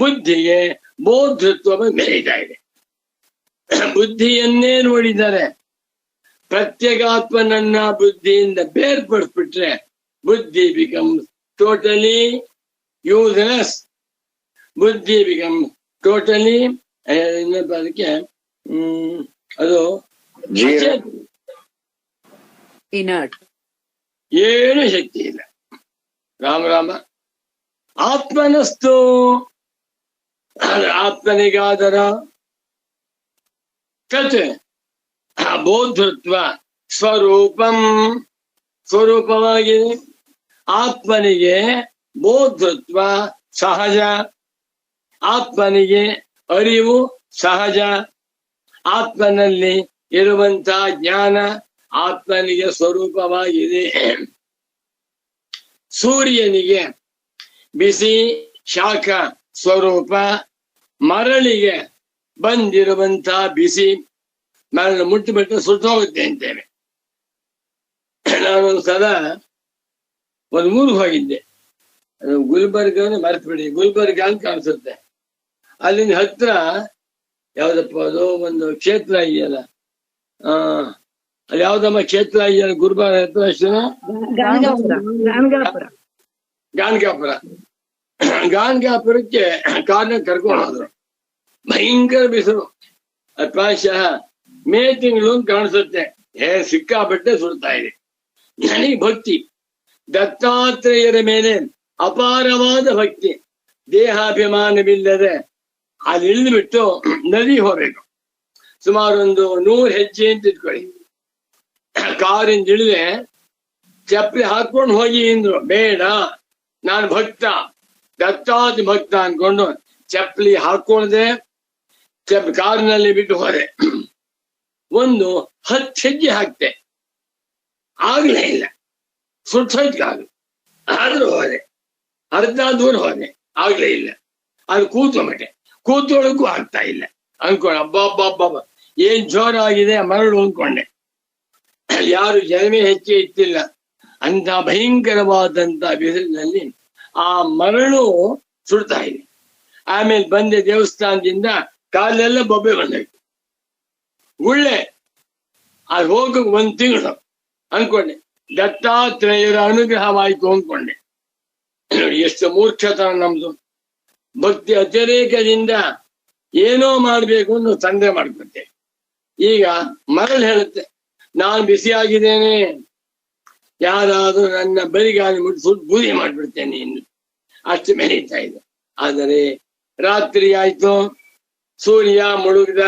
ಬುದ್ಧಿಗೆ ಬೋಧತ್ವ ಬೆಳೀತಾ ಇದೆ. ಬುದ್ಧಿಯನ್ನೇ ನೋಡಿದರೆ ಪ್ರತ್ಯೇಗಾತ್ಮನನ್ನ ಬುದ್ಧಿಯಿಂದ ಬೇರ್ಪಡಿಸ್ಬಿಟ್ರೆ ಬುದ್ಧಿ ಬಿಕಮ್ಸ್ ಟೋಟಲಿ ಯೂಸ್ಲೆಸ್. ಬುದ್ಧಿ ಬಿಕಮ್ ಟೋಟಲಿ ಇನ್ನೊಬ್ಬ ಅದಕ್ಕೆ ಅದು ಇನರ್ಟ್, ಏನು ಶಕ್ತಿ ಇಲ್ಲ. ರಾಮ ರಾಮ. ಆತ್ಮನಸ್ತು, ಆತ್ಮನಿಗಾದರ ತತ್ ಬೋಧೃತ್ವ ಸ್ವರೂಪಂ, ಸ್ವರೂಪವಾಗಿದೆ. ಆತ್ಮನಿಗೆ ಬೋಧೃತ್ವ ಸಹಜ, ಆತ್ಮನಿಗೆ ಅರಿವು ಸಹಜ, ಆತ್ಮನಲ್ಲಿ ಇರುವಂತಹ ಜ್ಞಾನ ಆತ್ಮನಿಗೆ ಸ್ವರೂಪವಾಗಿದೆ. ಸೂರ್ಯನಿಗೆ ಬಿಸಿ ಶಾಖ ಸ್ವರೂಪ, ಮರಳಿಗೆ ಬಂದಿರುವಂತಹ ಬಿಸಿ, ಮರಳು ಮುಟ್ಟಿಬಿಟ್ಟು ಸುಟ್ಟು ಹೋಗುತ್ತೆ ಅಂತೇವೆ. ನಾನೊಂದು ಸಲ ಒಂದು ಊರಿಗೆ ಹೋಗಿದ್ದೆ, ಅದು ಗುಲ್ಬರ್ಗ ಮರೆತು ಬಿಡಿ, ಗುಲ್ಬರ್ಗ ಅಂತ ಕಾಣಿಸುತ್ತೆ. ಅಲ್ಲಿಂದ ಹತ್ರ ಯಾವ್ದಪ್ಪ ಅದು ಒಂದು ಕ್ಷೇತ್ರ ಇದೆಯಲ್ಲ, ಅಲ್ಲಿ ಯಾವ್ದಮ್ಮ ಕ್ಷೇತ್ರ ಇದೆಯಲ್ಲ ಗುಲ್ಬರ್ಗ ಹತ್ರ, ಗಾಣಗಾಪುರ. ಗಾಣಗಾಪುರಕ್ಕೆ ಕಾರ್ನ ಕರ್ಕೊಂಡು ಹೋದ್ರು. ಭಯಂಕರ ಬಿಸಿಲು, ಪ್ರಾಯಶಃ ಮೇ ತಿಂಗಳು ಕಾಣಿಸುತ್ತೆ. ಸಿಕ್ಕಾಪಟ್ಟೆ ಸುಡ್ತಾ ಇದೆ. ನನಗೆ ಭಕ್ತಿ, ದತ್ತಾತ್ರೇಯರ ಮೇಲೆ ಅಪಾರವಾದ ಭಕ್ತಿ. ದೇಹಾಭಿಮಾನವಿಲ್ಲದೆ ಅಲ್ಲಿ ಇಳಿದು ಬಿಟ್ಟು ನದಿ ಹೋಗ್ಬೇಕು. ಸುಮಾರು ಒಂದು 100 ಹೆಜ್ಜೆ ಅಂತ ಇಟ್ಕೊಳ್ಳಿ. ಕಾರಿಂದ ಇಳಿದೆ, ಚಪ್ಪಲಿ ಹಾಕೊಂಡು ಹೋಗಿ ಅಂದ್ರು. ಬೇಡ, ನಾನು ಭಕ್ತ, ದತ್ತಾತಿ ಭಕ್ತ ಅನ್ಕೊಂಡು ಚಪ್ಪಲಿ ಹಾಕೊಂಡೆ, ಕಾರಿನಲ್ಲಿ ಬಿಟ್ಟು ಹೋದೆ. ಒಂದು 10 ಹೆಜ್ಜೆ ಹಾಕ್ತೆ, ಆಗ್ಲೇ ಇಲ್ಲ, ಸುಟ್ಟೋಯ್ತು ಕಾಲು. ಆದ್ರೂ ಹೋದೆ, ಅರ್ಧ ದೂರ ಹೋದೆ, ಆಗ್ಲೇ ಇಲ್ಲ. ಅದು ಕೂತ್ಕೊಂಡ್ಬಿಟ್ಟೆ, ಕೂತ್ಕೊಳ್ಳೋಕ್ಕೂ ಆಗ್ತಾ ಇಲ್ಲ. ಅನ್ಕೊಂಡೆ ಅಬ್ಬಬ್ಬಬ್ಬ ಏನ್ ಜೋರಾಗಿದೆ ಮರಳು ಅಂದ್ಕೊಂಡೆ. ಯಾರು ಜನವೇ ಹೆಚ್ಚೆ ಇತ್ತಿಲ್ಲ. ಅಂತ ಭಯಂಕರವಾದಂತ ಬಿಸಿಲಿನಲ್ಲಿ ಆ ಮರಳು ಸುಡ್ತಾ ಇದೆ. ಆಮೇಲೆ ಬಂದೆ ದೇವಸ್ಥಾನದಿಂದ, ಕಾಲೆಲ್ಲ ಬೊಬ್ಬೆ ಬಂದಾಯ್ತು, ಗುಳ್ಳೆ. ಅದು ಹೋಗಕ್ಕೆ 1 ತಿಂಗಳು ಅನ್ಕೊಂಡೆ. ದತ್ತಾತ್ರೇಯರ ಅನುಗ್ರಹವಾಯ್ತು ಅಂದ್ಕೊಂಡೆ. ನೋಡಿ ಎಷ್ಟು ಮೂರ್ಖತನ ನಮ್ದು. ಭಕ್ತಿ ಅತಿರೇಕದಿಂದ ಏನೋ ಮಾಡ್ಬೇಕು ಅಂತ ತಂದೆ ಮಾಡ್ಕೊತೆ. ಈಗ ಮರಳು ಹೇಳುತ್ತೆ, ನಾನು ಬಿಸಿಯಾಗಿದ್ದೇನೆ, ಯಾರಾದ್ರೂ ನನ್ನ ಬರಿಗಾಲಿ ಮುಟ್ಟು ಸುಟ್ಟು ಬೂದಿ ಮಾಡ್ಬಿಡ್ತೇನೆ ಇನ್ನು, ಅಷ್ಟು ಮೆರೀತಾ ಇದೆ. ಆದರೆ ರಾತ್ರಿ ಆಯ್ತು, ಸೂರ್ಯ ಮುಳುಗ್ದ,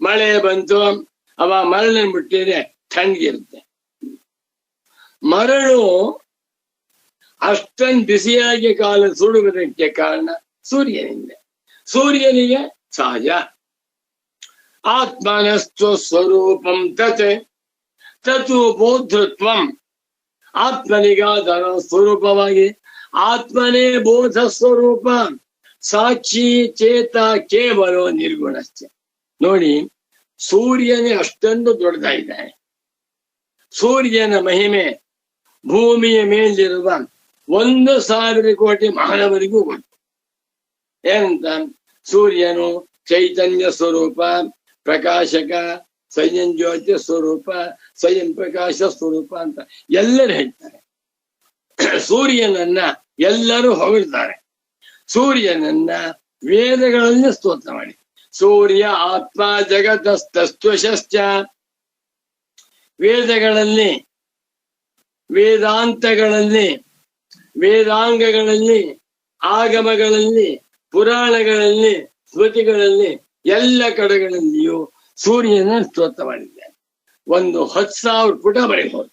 ಮಳೆ ಬಂತು, ಅವ ಮರಳನ್ನು ಮುಟ್ಟಿದ್ರೆ ತಣ್ಣಗಿರುತ್ತೆ. ಮರಳು ಅಷ್ಟೊಂದು ಬಿಸಿಯಾಗಿ ಕಾಲ ಸುಡುವುದಕ್ಕೆ ಕಾರಣ ಸೂರ್ಯನಿಂದ. ಸೂರ್ಯನಿಗೆ ಸಹಜ ಆತ್ಮನಸ್ತು ಸ್ವರೂಪಂ ತತ್ ತತು ಬೋಧತ್ವಂ. ಆತ್ಮನಿಗಾದರ ಸ್ವರೂಪವಾಗಿ ಆತ್ಮನೇ ಬೋಧ ಸ್ವರೂಪ, ಸಾಕ್ಷಿ ಚೇತ ಕೇವಲ ನಿರ್ಗುಣಶ್ಚ. ನೋಡಿ, ಸೂರ್ಯನೇ ಅಷ್ಟೊಂದು ದೊಡ್ಡದಾಗಿದ್ದಾನೆ. ಸೂರ್ಯನ ಮಹಿಮೆ ಭೂಮಿಯ ಮೇಲಿರುವ 1,000 ಕೋಟಿ ಮಾನವರಿಗೂ ಗೊತ್ತು. ಏನಂತ? ಸೂರ್ಯನು ಚೈತನ್ಯ ಸ್ವರೂಪ, ಪ್ರಕಾಶಕ, ಸ್ವಯಂ ಜ್ಯೋತಿ ಸ್ವರೂಪ, ಸ್ವಯಂ ಪ್ರಕಾಶ ಸ್ವರೂಪ ಅಂತ ಎಲ್ಲರೂ ಹೇಳ್ತಾರೆ. ಸೂರ್ಯನನ್ನ ಎಲ್ಲರೂ ಹೊಗಳ್ತಾರೆ. ಸೂರ್ಯನನ್ನ ವೇದಗಳಲ್ಲಿ ಸ್ತೋತ್ರ ಮಾಡಿ, ಸೂರ್ಯ ಆತ್ಮ ಜಗತಸ್ತಸ್ತ್ವಶ್ಚ. ವೇದಗಳಲ್ಲಿ, ವೇದಾಂತಗಳಲ್ಲಿ, ವೇದಾಂಗಗಳಲ್ಲಿ, ಆಗಮಗಳಲ್ಲಿ, ಪುರಾಣಗಳಲ್ಲಿ, ಸ್ಮೃತಿಗಳಲ್ಲಿ ಎಲ್ಲ ಕಡೆಗಳಲ್ಲಿಯೂ ಸೂರ್ಯನ ಸ್ತೋತ್ರ ಮಾಡಿದ್ದಾರೆ. ಒಂದು 10,000 ಪುಟ ಬರೆಯಬಹುದು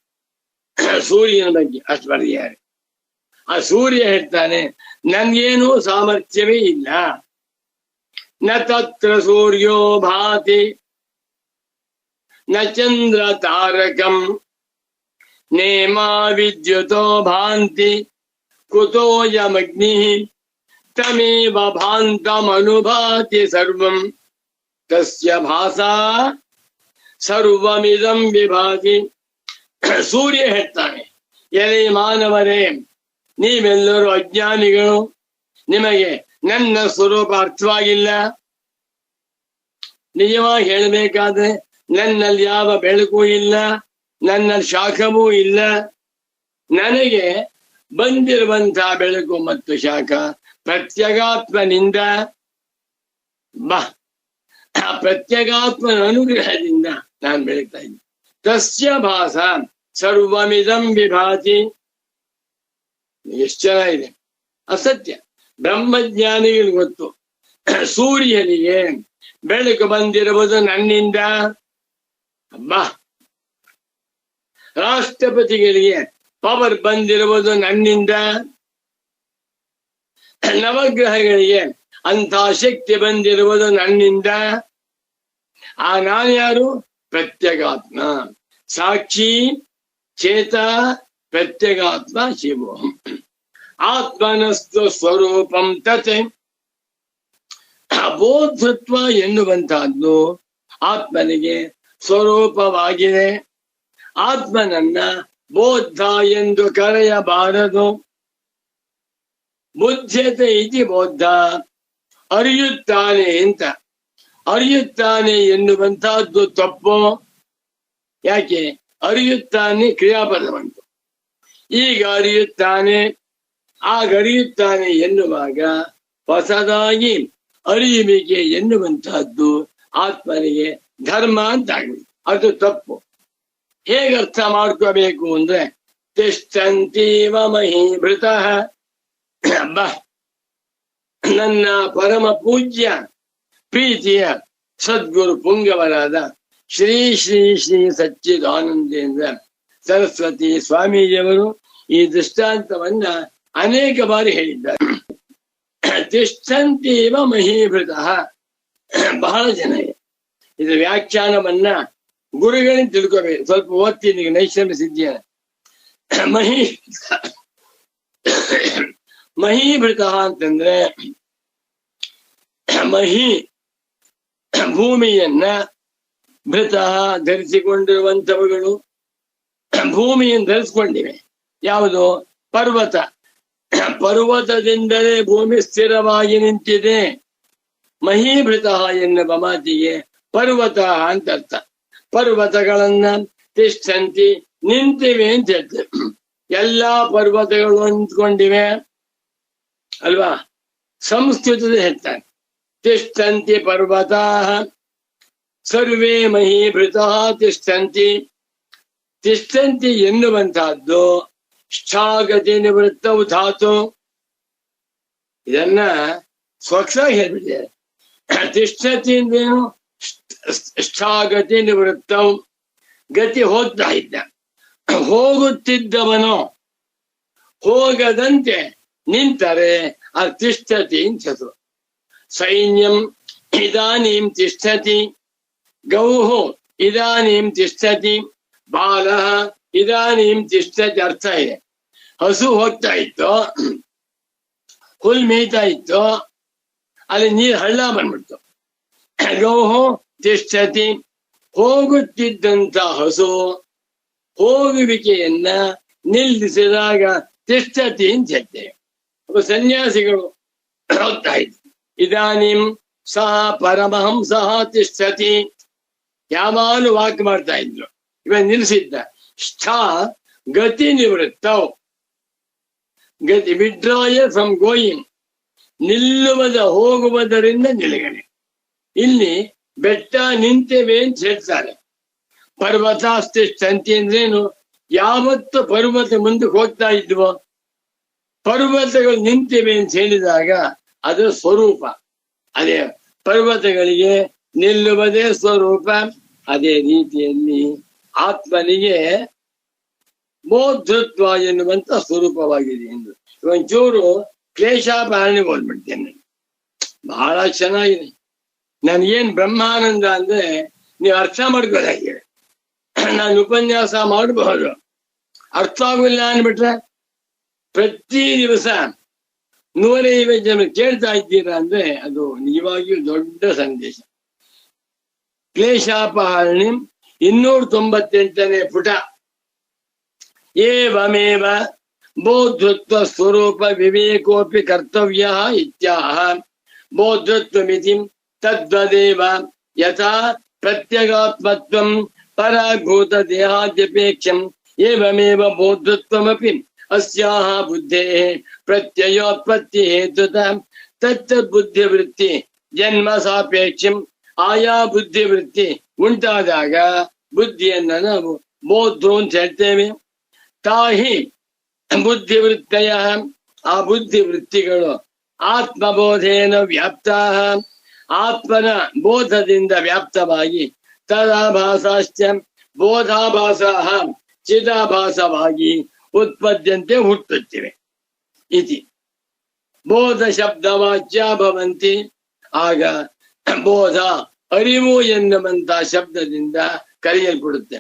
ಸೂರ್ಯನ ಬಗ್ಗೆ, ಅಷ್ಟು ಬರೆದಿದ್ದಾರೆ. ಆ ಸೂರ್ಯ ಹೇಳ್ತಾನೆ, ನನ್ಗೇನು ಸಾಮರ್ಥ್ಯವೇ ಇಲ್ಲ. ನ ತತ್ರ ಸೂರ್ಯೋ ಭಾತಿ ನ ಚಂದ್ರ ತಾರಕಂ ನೇಮಾ ವಿದ್ಯುತೋ ಭಾಂತಿ ಕುತೋಯಮಗ್ನಿ ತಮೇವ ಭಾಂತಮನುಭಾತಿ ಸರ್ವಂ ತಸ್ಯ ಭಾಸಾ ಸರ್ವಮಿದಂ ವಿಭಾತಿ. ಸೂರ್ಯ ಹೇಳ್ತಾನೆ, ಎಲೆ ಮಾನವರೇ, ನೀವೆಲ್ಲರೂ ಅಜ್ಞಾನಿಗಳು, ನಿಮಗೆ ನನ್ನ ಸ್ವರೂಪ ಅರ್ಥವಾಗಿಲ್ಲ. ನಿಜವಾಗಿ ಹೇಳಬೇಕಾದ್ರೆ ನನ್ನಲ್ಲಿ ಯಾವ ಬೆಳಕು ಇಲ್ಲ, ನನ್ನಲ್ಲಿ ಶಾಖವೂ ಇಲ್ಲ. ನನಗೆ ಬಂದಿರುವಂತಹ ಬೆಳಕು ಮತ್ತು ಶಾಖ ಪ್ರತ್ಯಗಾತ್ಮನಿಂದ, ಆ ಪ್ರತ್ಯಗಾತ್ಮನ ಅನುಗ್ರಹದಿಂದ ನಾನು ಬೆಳಗ್ತಾ ಇದ್ದೀನಿ. ತಸ್ಯ ಭಾಸ ಸರ್ವಮಿದಂ ವಿಭಾತಿ. ಎಷ್ಟು ಚೆನ್ನಾಗಿದೆ. ಅಸತ್ಯ. ಬ್ರಹ್ಮಜ್ಞಾನಿಗಳು ಗೊತ್ತು, ಸೂರ್ಯನಿಗೆ ಬೆಳಕು ಬಂದಿರುವುದು ನನ್ನಿಂದ. ಅಬ್ಬಾ, ರಾಷ್ಟ್ರಪತಿಗಳಿಗೆ ಪವರ್ ಬಂದಿರುವುದು ನನ್ನಿಂದ. ನವಗ್ರಹಗಳಿಗೆ ಅಂತ ಶಕ್ತಿ ಬಂದಿರುವುದು ನನ್ನಿಂದ. ಆ ನಾನು ಯಾರು? ಪ್ರತ್ಯಗಾತ್ಮ, ಸಾಕ್ಷಿ ಚೇತ ಪ್ರತ್ಯಗಾತ್ಮ ಶಿವೋಹಂ. ಆತ್ಮನಸ್ತು ಸ್ವರೂಪಂ ತತ್. ಬೋಧತ್ವ ಎನ್ನುವಂತಹದ್ದು ಆತ್ಮನಿಗೆ ಸ್ವರೂಪವಾಗಿದೆ. ಆತ್ಮನನ್ನ ಬೋಧ ಎಂದು ಕರೆಯಬಾರದು. ಬುದ್ಧತೆ ಇತಿ ಬೋಧ, ಅರಿಯುತ್ತಾನೆ ಅಂತ. ಅರಿಯುತ್ತಾನೆ ಎನ್ನುವಂತಹದ್ದು ತಪ್ಪು. ಯಾಕೆ? ಅರಿಯುತ್ತಾನೆ ಕ್ರಿಯಾಪದ ಬಂತು. ಈಗ ಅರಿಯುತ್ತಾನೆ, ಆಗ ಅರಿಯುತ್ತಾನೆ ಎನ್ನುವಾಗ ಹೊಸದಾಗಿ ಅರಿಯುವಿಕೆ ಎನ್ನುವಂತಹದ್ದು ಆತ್ಮನಿಗೆ ಧರ್ಮ ಅಂತ ಆಗಿದೆ. ಅದು ತಪ್ಪು. ಹೇಗೆ ಅರ್ಥ ಮಾಡ್ಕೋಬೇಕು ಅಂದ್ರೆ, ತಿಷ್ಠಂತೀವ ಮಹೀಭೃತಃ. ನನ್ನ ಪರಮ ಪೂಜ್ಯ ಪ್ರೀತಿಯ ಸದ್ಗುರು ಪುಂಗವರಾದ ಶ್ರೀ ಶ್ರೀ ಶ್ರೀ ಸಚ್ಚಿದಾನಂದೇಂದ್ರ ಸರಸ್ವತಿ ಸ್ವಾಮೀಜಿಯವರು ಈ ದೃಷ್ಟಾಂತವನ್ನ ಅನೇಕ ಬಾರಿ ಹೇಳಿದ್ದಾರೆ. ತಿಷ್ಠಂತೀವ ಮಹೀಭೃತಃ. ಬಹಳ ಜನ ಇದು ವ್ಯಾಖ್ಯಾನವನ್ನ ಗುರುಗಳಿಂದ ತಿಳ್ಕೋಬೇಕು. ಸ್ವಲ್ಪ ಓದ್ತೀನಿ, ನೈಷಮ್ಯ ಸಿದ್ಧಿಯ. ಮಹೀಭೃತ ಅಂತಂದ್ರೆ, ಮಹಿ ಭೂಮಿಯನ್ನ, ಭೃತ ಧರಿಸಿಕೊಂಡಿರುವಂತವುಗಳು ಭೂಮಿಯನ್ನು ಧರಿಸಿಕೊಂಡಿವೆ. ಯಾವುದು? ಪರ್ವತ. ಪರ್ವತದಿಂದಲೇ ಭೂಮಿ ಸ್ಥಿರವಾಗಿ ನಿಂತಿದೆ. ಮಹೀಭೃತ ಎನ್ನುವ ಮಾತಿಗೆ ಪರ್ವತ ಅಂತ ಅರ್ಥ. ಪರ್ವತಗಳನ್ನ ತಿಷ್ಠಂತಿ, ನಿಂತಿವೆ ಅಂತ ಹೇಳ್ತೇವೆ. ಎಲ್ಲಾ ಪರ್ವತಗಳು ನಿಂತ್ಕೊಂಡಿವೆ ಅಲ್ವಾ? ಸಂಸ್ಕೃತದ ಹೇಳ್ತಾನೆ ತಿಷ್ಠಂತಿ ಪರ್ವತಾಃ ಸರ್ವೇ ಮಹೀಭೃತಃ ತಿಷ್ಠಂತಿ. ತಿಷ್ಠಂತಿ ಎನ್ನುವಂತಹದ್ದು ಷ್ಠಾಗತಿ ನಿವೃತ್ತವು ಧಾತು. ಇದನ್ನ ಸ್ವಚ್ಛವಾಗಿ ಹೇಳ್ಬಿಟ್ಟಿದ್ದಾರೆ. ತಿಷ್ಠತಿ ಅಂದ್ರೇನು? ಷ್ಠಾಗತಿ ನಿವೃತ್ತವು, ಗತಿ ಹೋಗ್ತಾ ಇದ್ದ, ಹೋಗುತ್ತಿದ್ದವನು ಹೋಗದಂತೆ ನಿಂತರೆ ಅದು ತಿಷ್ಠತಿ ಅಂತ ಹೆಸರು. ಸೈನ್ಯಂ ಇದಾನೀಂ ತಿಷ್ಠತಿ, ಗೌಃ ಇದಾನೀಂ ತಿಷ್ಠತಿ, ಬಾಲಃ ಇದಾನೀಂ ತಿಷ್ಠತಿ. ಅರ್ಥ ಇದೆ. ಹಸು ಹೋಗ್ತಾ ಇತ್ತು, ಹುಲ್ ಮೇಯ್ತಾ ಇತ್ತು, ಅಲ್ಲಿ ನೀರು ಹಳ್ಳ ಬಂದ್ಬಿಡ್ತು. ಗೌಃ ತಿಷ್ಠತಿ, ಹೋಗುತ್ತಿದ್ದಂತ ಹಸು ಹೋಗುವಿಕೆಯನ್ನ ನಿಲ್ಲಿಸಿದಾಗ ತಿಷ್ಠತಿ ಅಂತ ಹೇಳ್ತೇವೆ. ಸನ್ಯಾಸಿಗಳು ಹೋಗ್ತಾ ಇದ್ರು. ಇದಾನಿಂ ಸಹ ಪರಮಹಂಸಃ ತಿಷ್ಠತಿ, ಯಾವಾಗಲೂ ವಾಕ್ ಮಾಡ್ತಾ ಇದ್ರು. ಇವ ನಿಲ್ಲಿಸಿದ್ದ. ಷ್ಠಾ ಗತಿ ನಿವೃತ್ತವು, ಗತಿ ವಿಡ್ರಾಯ ಫ್ರಮ್ ಗೋಯಿಂಗ್, ನಿಲ್ಲುವುದ ಹೋಗುವುದರಿಂದ ನಿಲುಗಡೆ. ಇಲ್ಲಿ ಬೆಟ್ಟ ನಿಂತೇವೆ ಅಂತ ಹೇಳ್ತಾರೆ. ಪರ್ವತಾಸ್ತಿಷ್ಠಂತಿ ಅಂದ್ರೇನು? ಯಾವತ್ತು ಪರ್ವತ ಮುಂದಕ್ಕೆ ಹೋಗ್ತಾ ಇದ್ವೋ, ಪರ್ವತಗಳು ನಿಂತಿವೆ ಅಂತ ಹೇಳಿದಾಗ ಅದು ಸ್ವರೂಪ. ಅದೇ ಪರ್ವತಗಳಿಗೆ ನಿಲ್ಲುವುದೇ ಸ್ವರೂಪ. ಅದೇ ರೀತಿಯಲ್ಲಿ ಆತ್ಮನಿಗೆ ಬೋಧೃತ್ವ ಎನ್ನುವಂತ ಸ್ವರೂಪವಾಗಿದೆ ಎಂದು ಒಂಚೂರು ಕ್ಲೇಶಾಪಹರಣೆ ಓದ್ಬಿಡ್ತೇನೆ. ಬಹಳ ಚೆನ್ನಾಗಿದೆ. ನನ್ಗೇನ್ ಬ್ರಹ್ಮಾನಂದ ಅಂದ್ರೆ ನೀವು ಅರ್ಥ ಮಾಡ್ಕೋದಾಗಿದೆ. ನಾನು ಉಪನ್ಯಾಸ ಮಾಡಬಹುದು, ಅರ್ಥ ಆಗುಲ್ಲ ಅನ್ಬಿಟ್ರೆ ಪ್ರತಿ ದಿವಸ 150 ಜನ ಕೇಳ್ತಾ ಇದ್ದೀರಾ ಅಂದ್ರೆ ಅದು ನಿಜವಾಗಿಯೂ ದೊಡ್ಡ ಸಂದೇಶ. ಕ್ಲೇಶಾಪಹರಣಿ 298ನೇ ಪುಟ. ಏವಮೇವ ಬೋಧೃತ್ವ ಸ್ವರೂಪ ವಿವೇಕೋಪಿ ಕರ್ತವ್ಯ ಇತ್ಯಾಹ. ಬೋಧೃತ್ವಮಿತಿ ತದ್ವದೇವ ಯಥಾ ಪ್ರತ್ಯಗಾತ್ಮತ್ವಂ ಪರಾಭೂತ ದೇಹಾದ್ಯಪೇಕ್ಷಂ ಏವಮೇವ ಬೋಧೃತ್ವಮಪಿ ಅಸ್ಯಾಹ ಬುದ್ಧೇಃ ಪ್ರತ್ಯಯೋತ್ಪತ್ತಿ ಹೇತುತಃ ತತ್ತದ್ ಬುದ್ಧಿವೃತ್ತಿ ಜನ್ಮ ಸಾಪೇಕ್ಷಂ. ಆಯಾ ಬುದ್ಧಿವೃತ್ತಿ ಉಂಟಾದಾಗ ಬುದ್ಧಿಯನ್ನ ನಾವು ಬೋಧು ಅಂತ ಹೇಳ್ತೇವೆ. ತಾಹಿ ಬುದ್ಧಿವೃತ್ತಯ, ಆ ಬುದ್ಧಿವೃತ್ತಿಗಳು ಆತ್ಮಬೋಧೇನ ವ್ಯಾಪ್ತಾ, ಆತ್ಮನ ಬೋಧದಿಂದ ವ್ಯಾಪ್ತವಾಗಿ ತದಾಭಾಸಾಶ್ಚ ಬೋಧಾಭಾಸ ಚಿದಾಭಾಸವಾಗಿ ಉತ್ಪದ್ಯಂತೆ ಹುಟ್ಟುತ್ತಿವೆ. ಇತಿ ಬೋಧ ಶಬ್ದವಾಚ್ಯ ಭವಂತಿ. ಆಗ ಬೋಧ ಅರಿವು ಎನ್ನುವಂತ ಶಬ್ದದಿಂದ ಕರೆಯಲ್ಪಡುತ್ತೆ.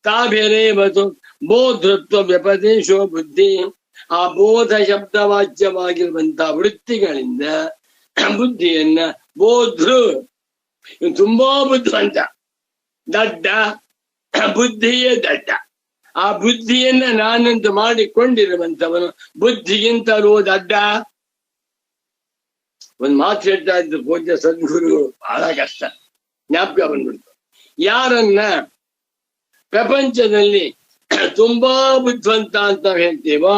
ತಾಭಿರೇವತು ಬೋಧೃತ್ವ ವ್ಯಪದೇಶೋ ಬುದ್ಧಿ. ಆ ಬೋಧ ಶಬ್ದವಾಚ್ಯವಾಗಿರುವಂತಹ ವೃತ್ತಿಗಳಿಂದ ಬುದ್ಧಿಯನ್ನ ಬೋಧೃ, ತುಂಬಾ ಬುದ್ಧಿವಂತ, ದಡ್ಡ, ಬುದ್ಧಿಯೇ ದಡ್ಡ. ಆ ಬುದ್ಧಿಯನ್ನ ನಾನಂತೂ ಮಾಡಿಕೊಂಡಿರುವಂತವನು ಬುದ್ಧಿಗಿಂತಲೂ ದಡ್ಡ. ಒಂದ್ ಮಾತು ಹೇಳ್ತಾ ಇದ್ರು ಪೂಜ್ಯ ಸದ್ಗುರುಗಳು, ಬಹಳ ಕಷ್ಟ ಜ್ಞಾಪಕ ಬಂದ್ಬಿಡ್ತು. ಯಾರನ್ನ ಪ್ರಪಂಚದಲ್ಲಿ ತುಂಬಾ ಬುದ್ಧಿವಂತ ಅಂತ ಹೇಳ್ತೇವೋ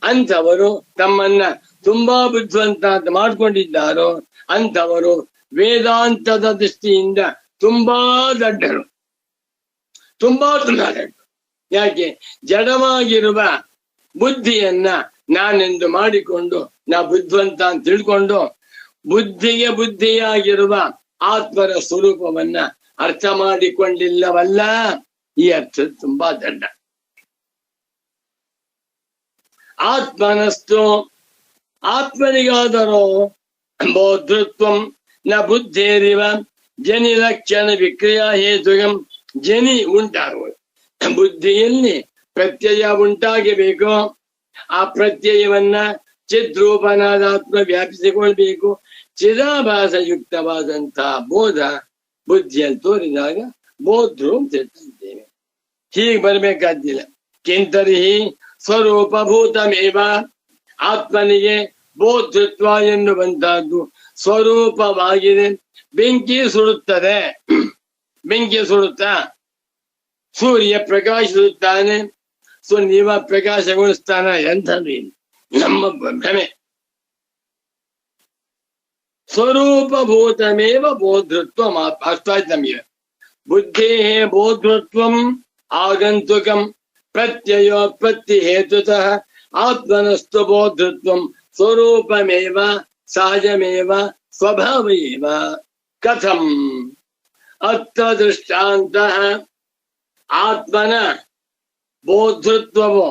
ಅಂಥವರು ತಮ್ಮನ್ನ ತುಂಬಾ ಬುದ್ಧಿವಂತ ಅಂತ ಮಾಡ್ಕೊಂಡಿದ್ದಾರೋ ಅಂಥವರು ವೇದಾಂತದ ದೃಷ್ಟಿಯಿಂದ ತುಂಬಾ ದಡ್ಡರು, ತುಂಬಾ ದಡ್ಡರು. ಯಾಕೆ? ಜಡವಾಗಿರುವ ಬುದ್ಧಿಯನ್ನ ನಾನೆಂದು ಮಾಡಿಕೊಂಡು ನಾ ಬುದ್ಧಿವಂತ ಅಂತ ತಿಳ್ಕೊಂಡು ಬುದ್ಧಿಗೆ ಬುದ್ಧಿಯಾಗಿರುವ ಆತ್ಮರ ಸ್ವರೂಪವನ್ನ ಅರ್ಥ ಮಾಡಿಕೊಂಡಿಲ್ಲವಲ್ಲ. ಈ ಅರ್ಥ ತುಂಬಾ ದಡ್ಡ. ಆತ್ಮನಸ್ತು, ಆತ್ಮನಿಗಾದರೂ ಬೋಧೃತ್ವಂ ನ ಬುದ್ಧೇರಿವ ಜನಿ ಲಕ್ಷಣ ವಿಕ್ರಿಯಾ ಹೇತುಗಂ. ಜನಿ ಉಂಟಾಗುವುದು, ಬುದ್ಧಿಯಲ್ಲಿ ಪ್ರತ್ಯಯ ಉಂಟಾಗಬೇಕು. ಆ ಪ್ರತ್ಯಯವನ್ನ ಚಿದ್ರೂಪನಾದ ಆತ್ಮ ವ್ಯಾಪಿಸಿಕೊಳ್ಬೇಕು. ಚಿದಾಭಾಸಯುಕ್ತವಾದಂತಹ ಬೋಧ ಬುದ್ಧಿಯಲ್ಲಿ ತೋರಿದಾಗ ಬೋಧೃ ಅಂತ ಹೇಳ್ತಿದ್ದೇವೆ. ಹೀಗೆ ಬರ್ಬೇಕಾದ್ದಿಲ್ಲ. ಕಿಂತರ್ಹಿ ಸ್ವರೂಪಭೂತಮೇವ. ಆತ್ಮನಿಗೆ ಬೋಧೃತ್ವ ಎನ್ನುವಂತಹದ್ದು ಸ್ವರೂಪವಾಗಿದೆ. ಬೆಂಕಿ ಸುಡುತ್ತದೆ, ಬೆಂಕಿ ಸುಡುತ್ತಾ? ಸೂರ್ಯ ಪ್ರಕಾಶಿಸುತ್ತಾನೆ, ನೀವ ಪ್ರಕಾಶಗೊಳಿಸ್ತಾನ? ಎಂಥದ್ದು ನಮ್ಮ ಭ್ರಮೆ. ಸ್ವರೂಪಭೂತಮೇವ ಬೋಧೃತ್ವ ಅರ್ಥಾಯ್ತು ನಮಗೆ. ಬುದ್ಧೇ ಬೋಧೃತ್ವಂ ಆಗಂತುಕಂ ಪ್ರತ್ಯಯೋತ್ಪತ್ತಿ ಹೇತುತಃ ಆತ್ಮನಸ್ತು ಬೋಧೃತ್ವಂ ಸ್ವರೂಪಮೇವ ಸಹಜಮೇವ ಸ್ವಭಾವೇವ. ಕಥಂ ಅತ್ರ ದೃಷ್ಟಾಂತಃ ಆತ್ಮನ ಬೋಧೃತ್ವವು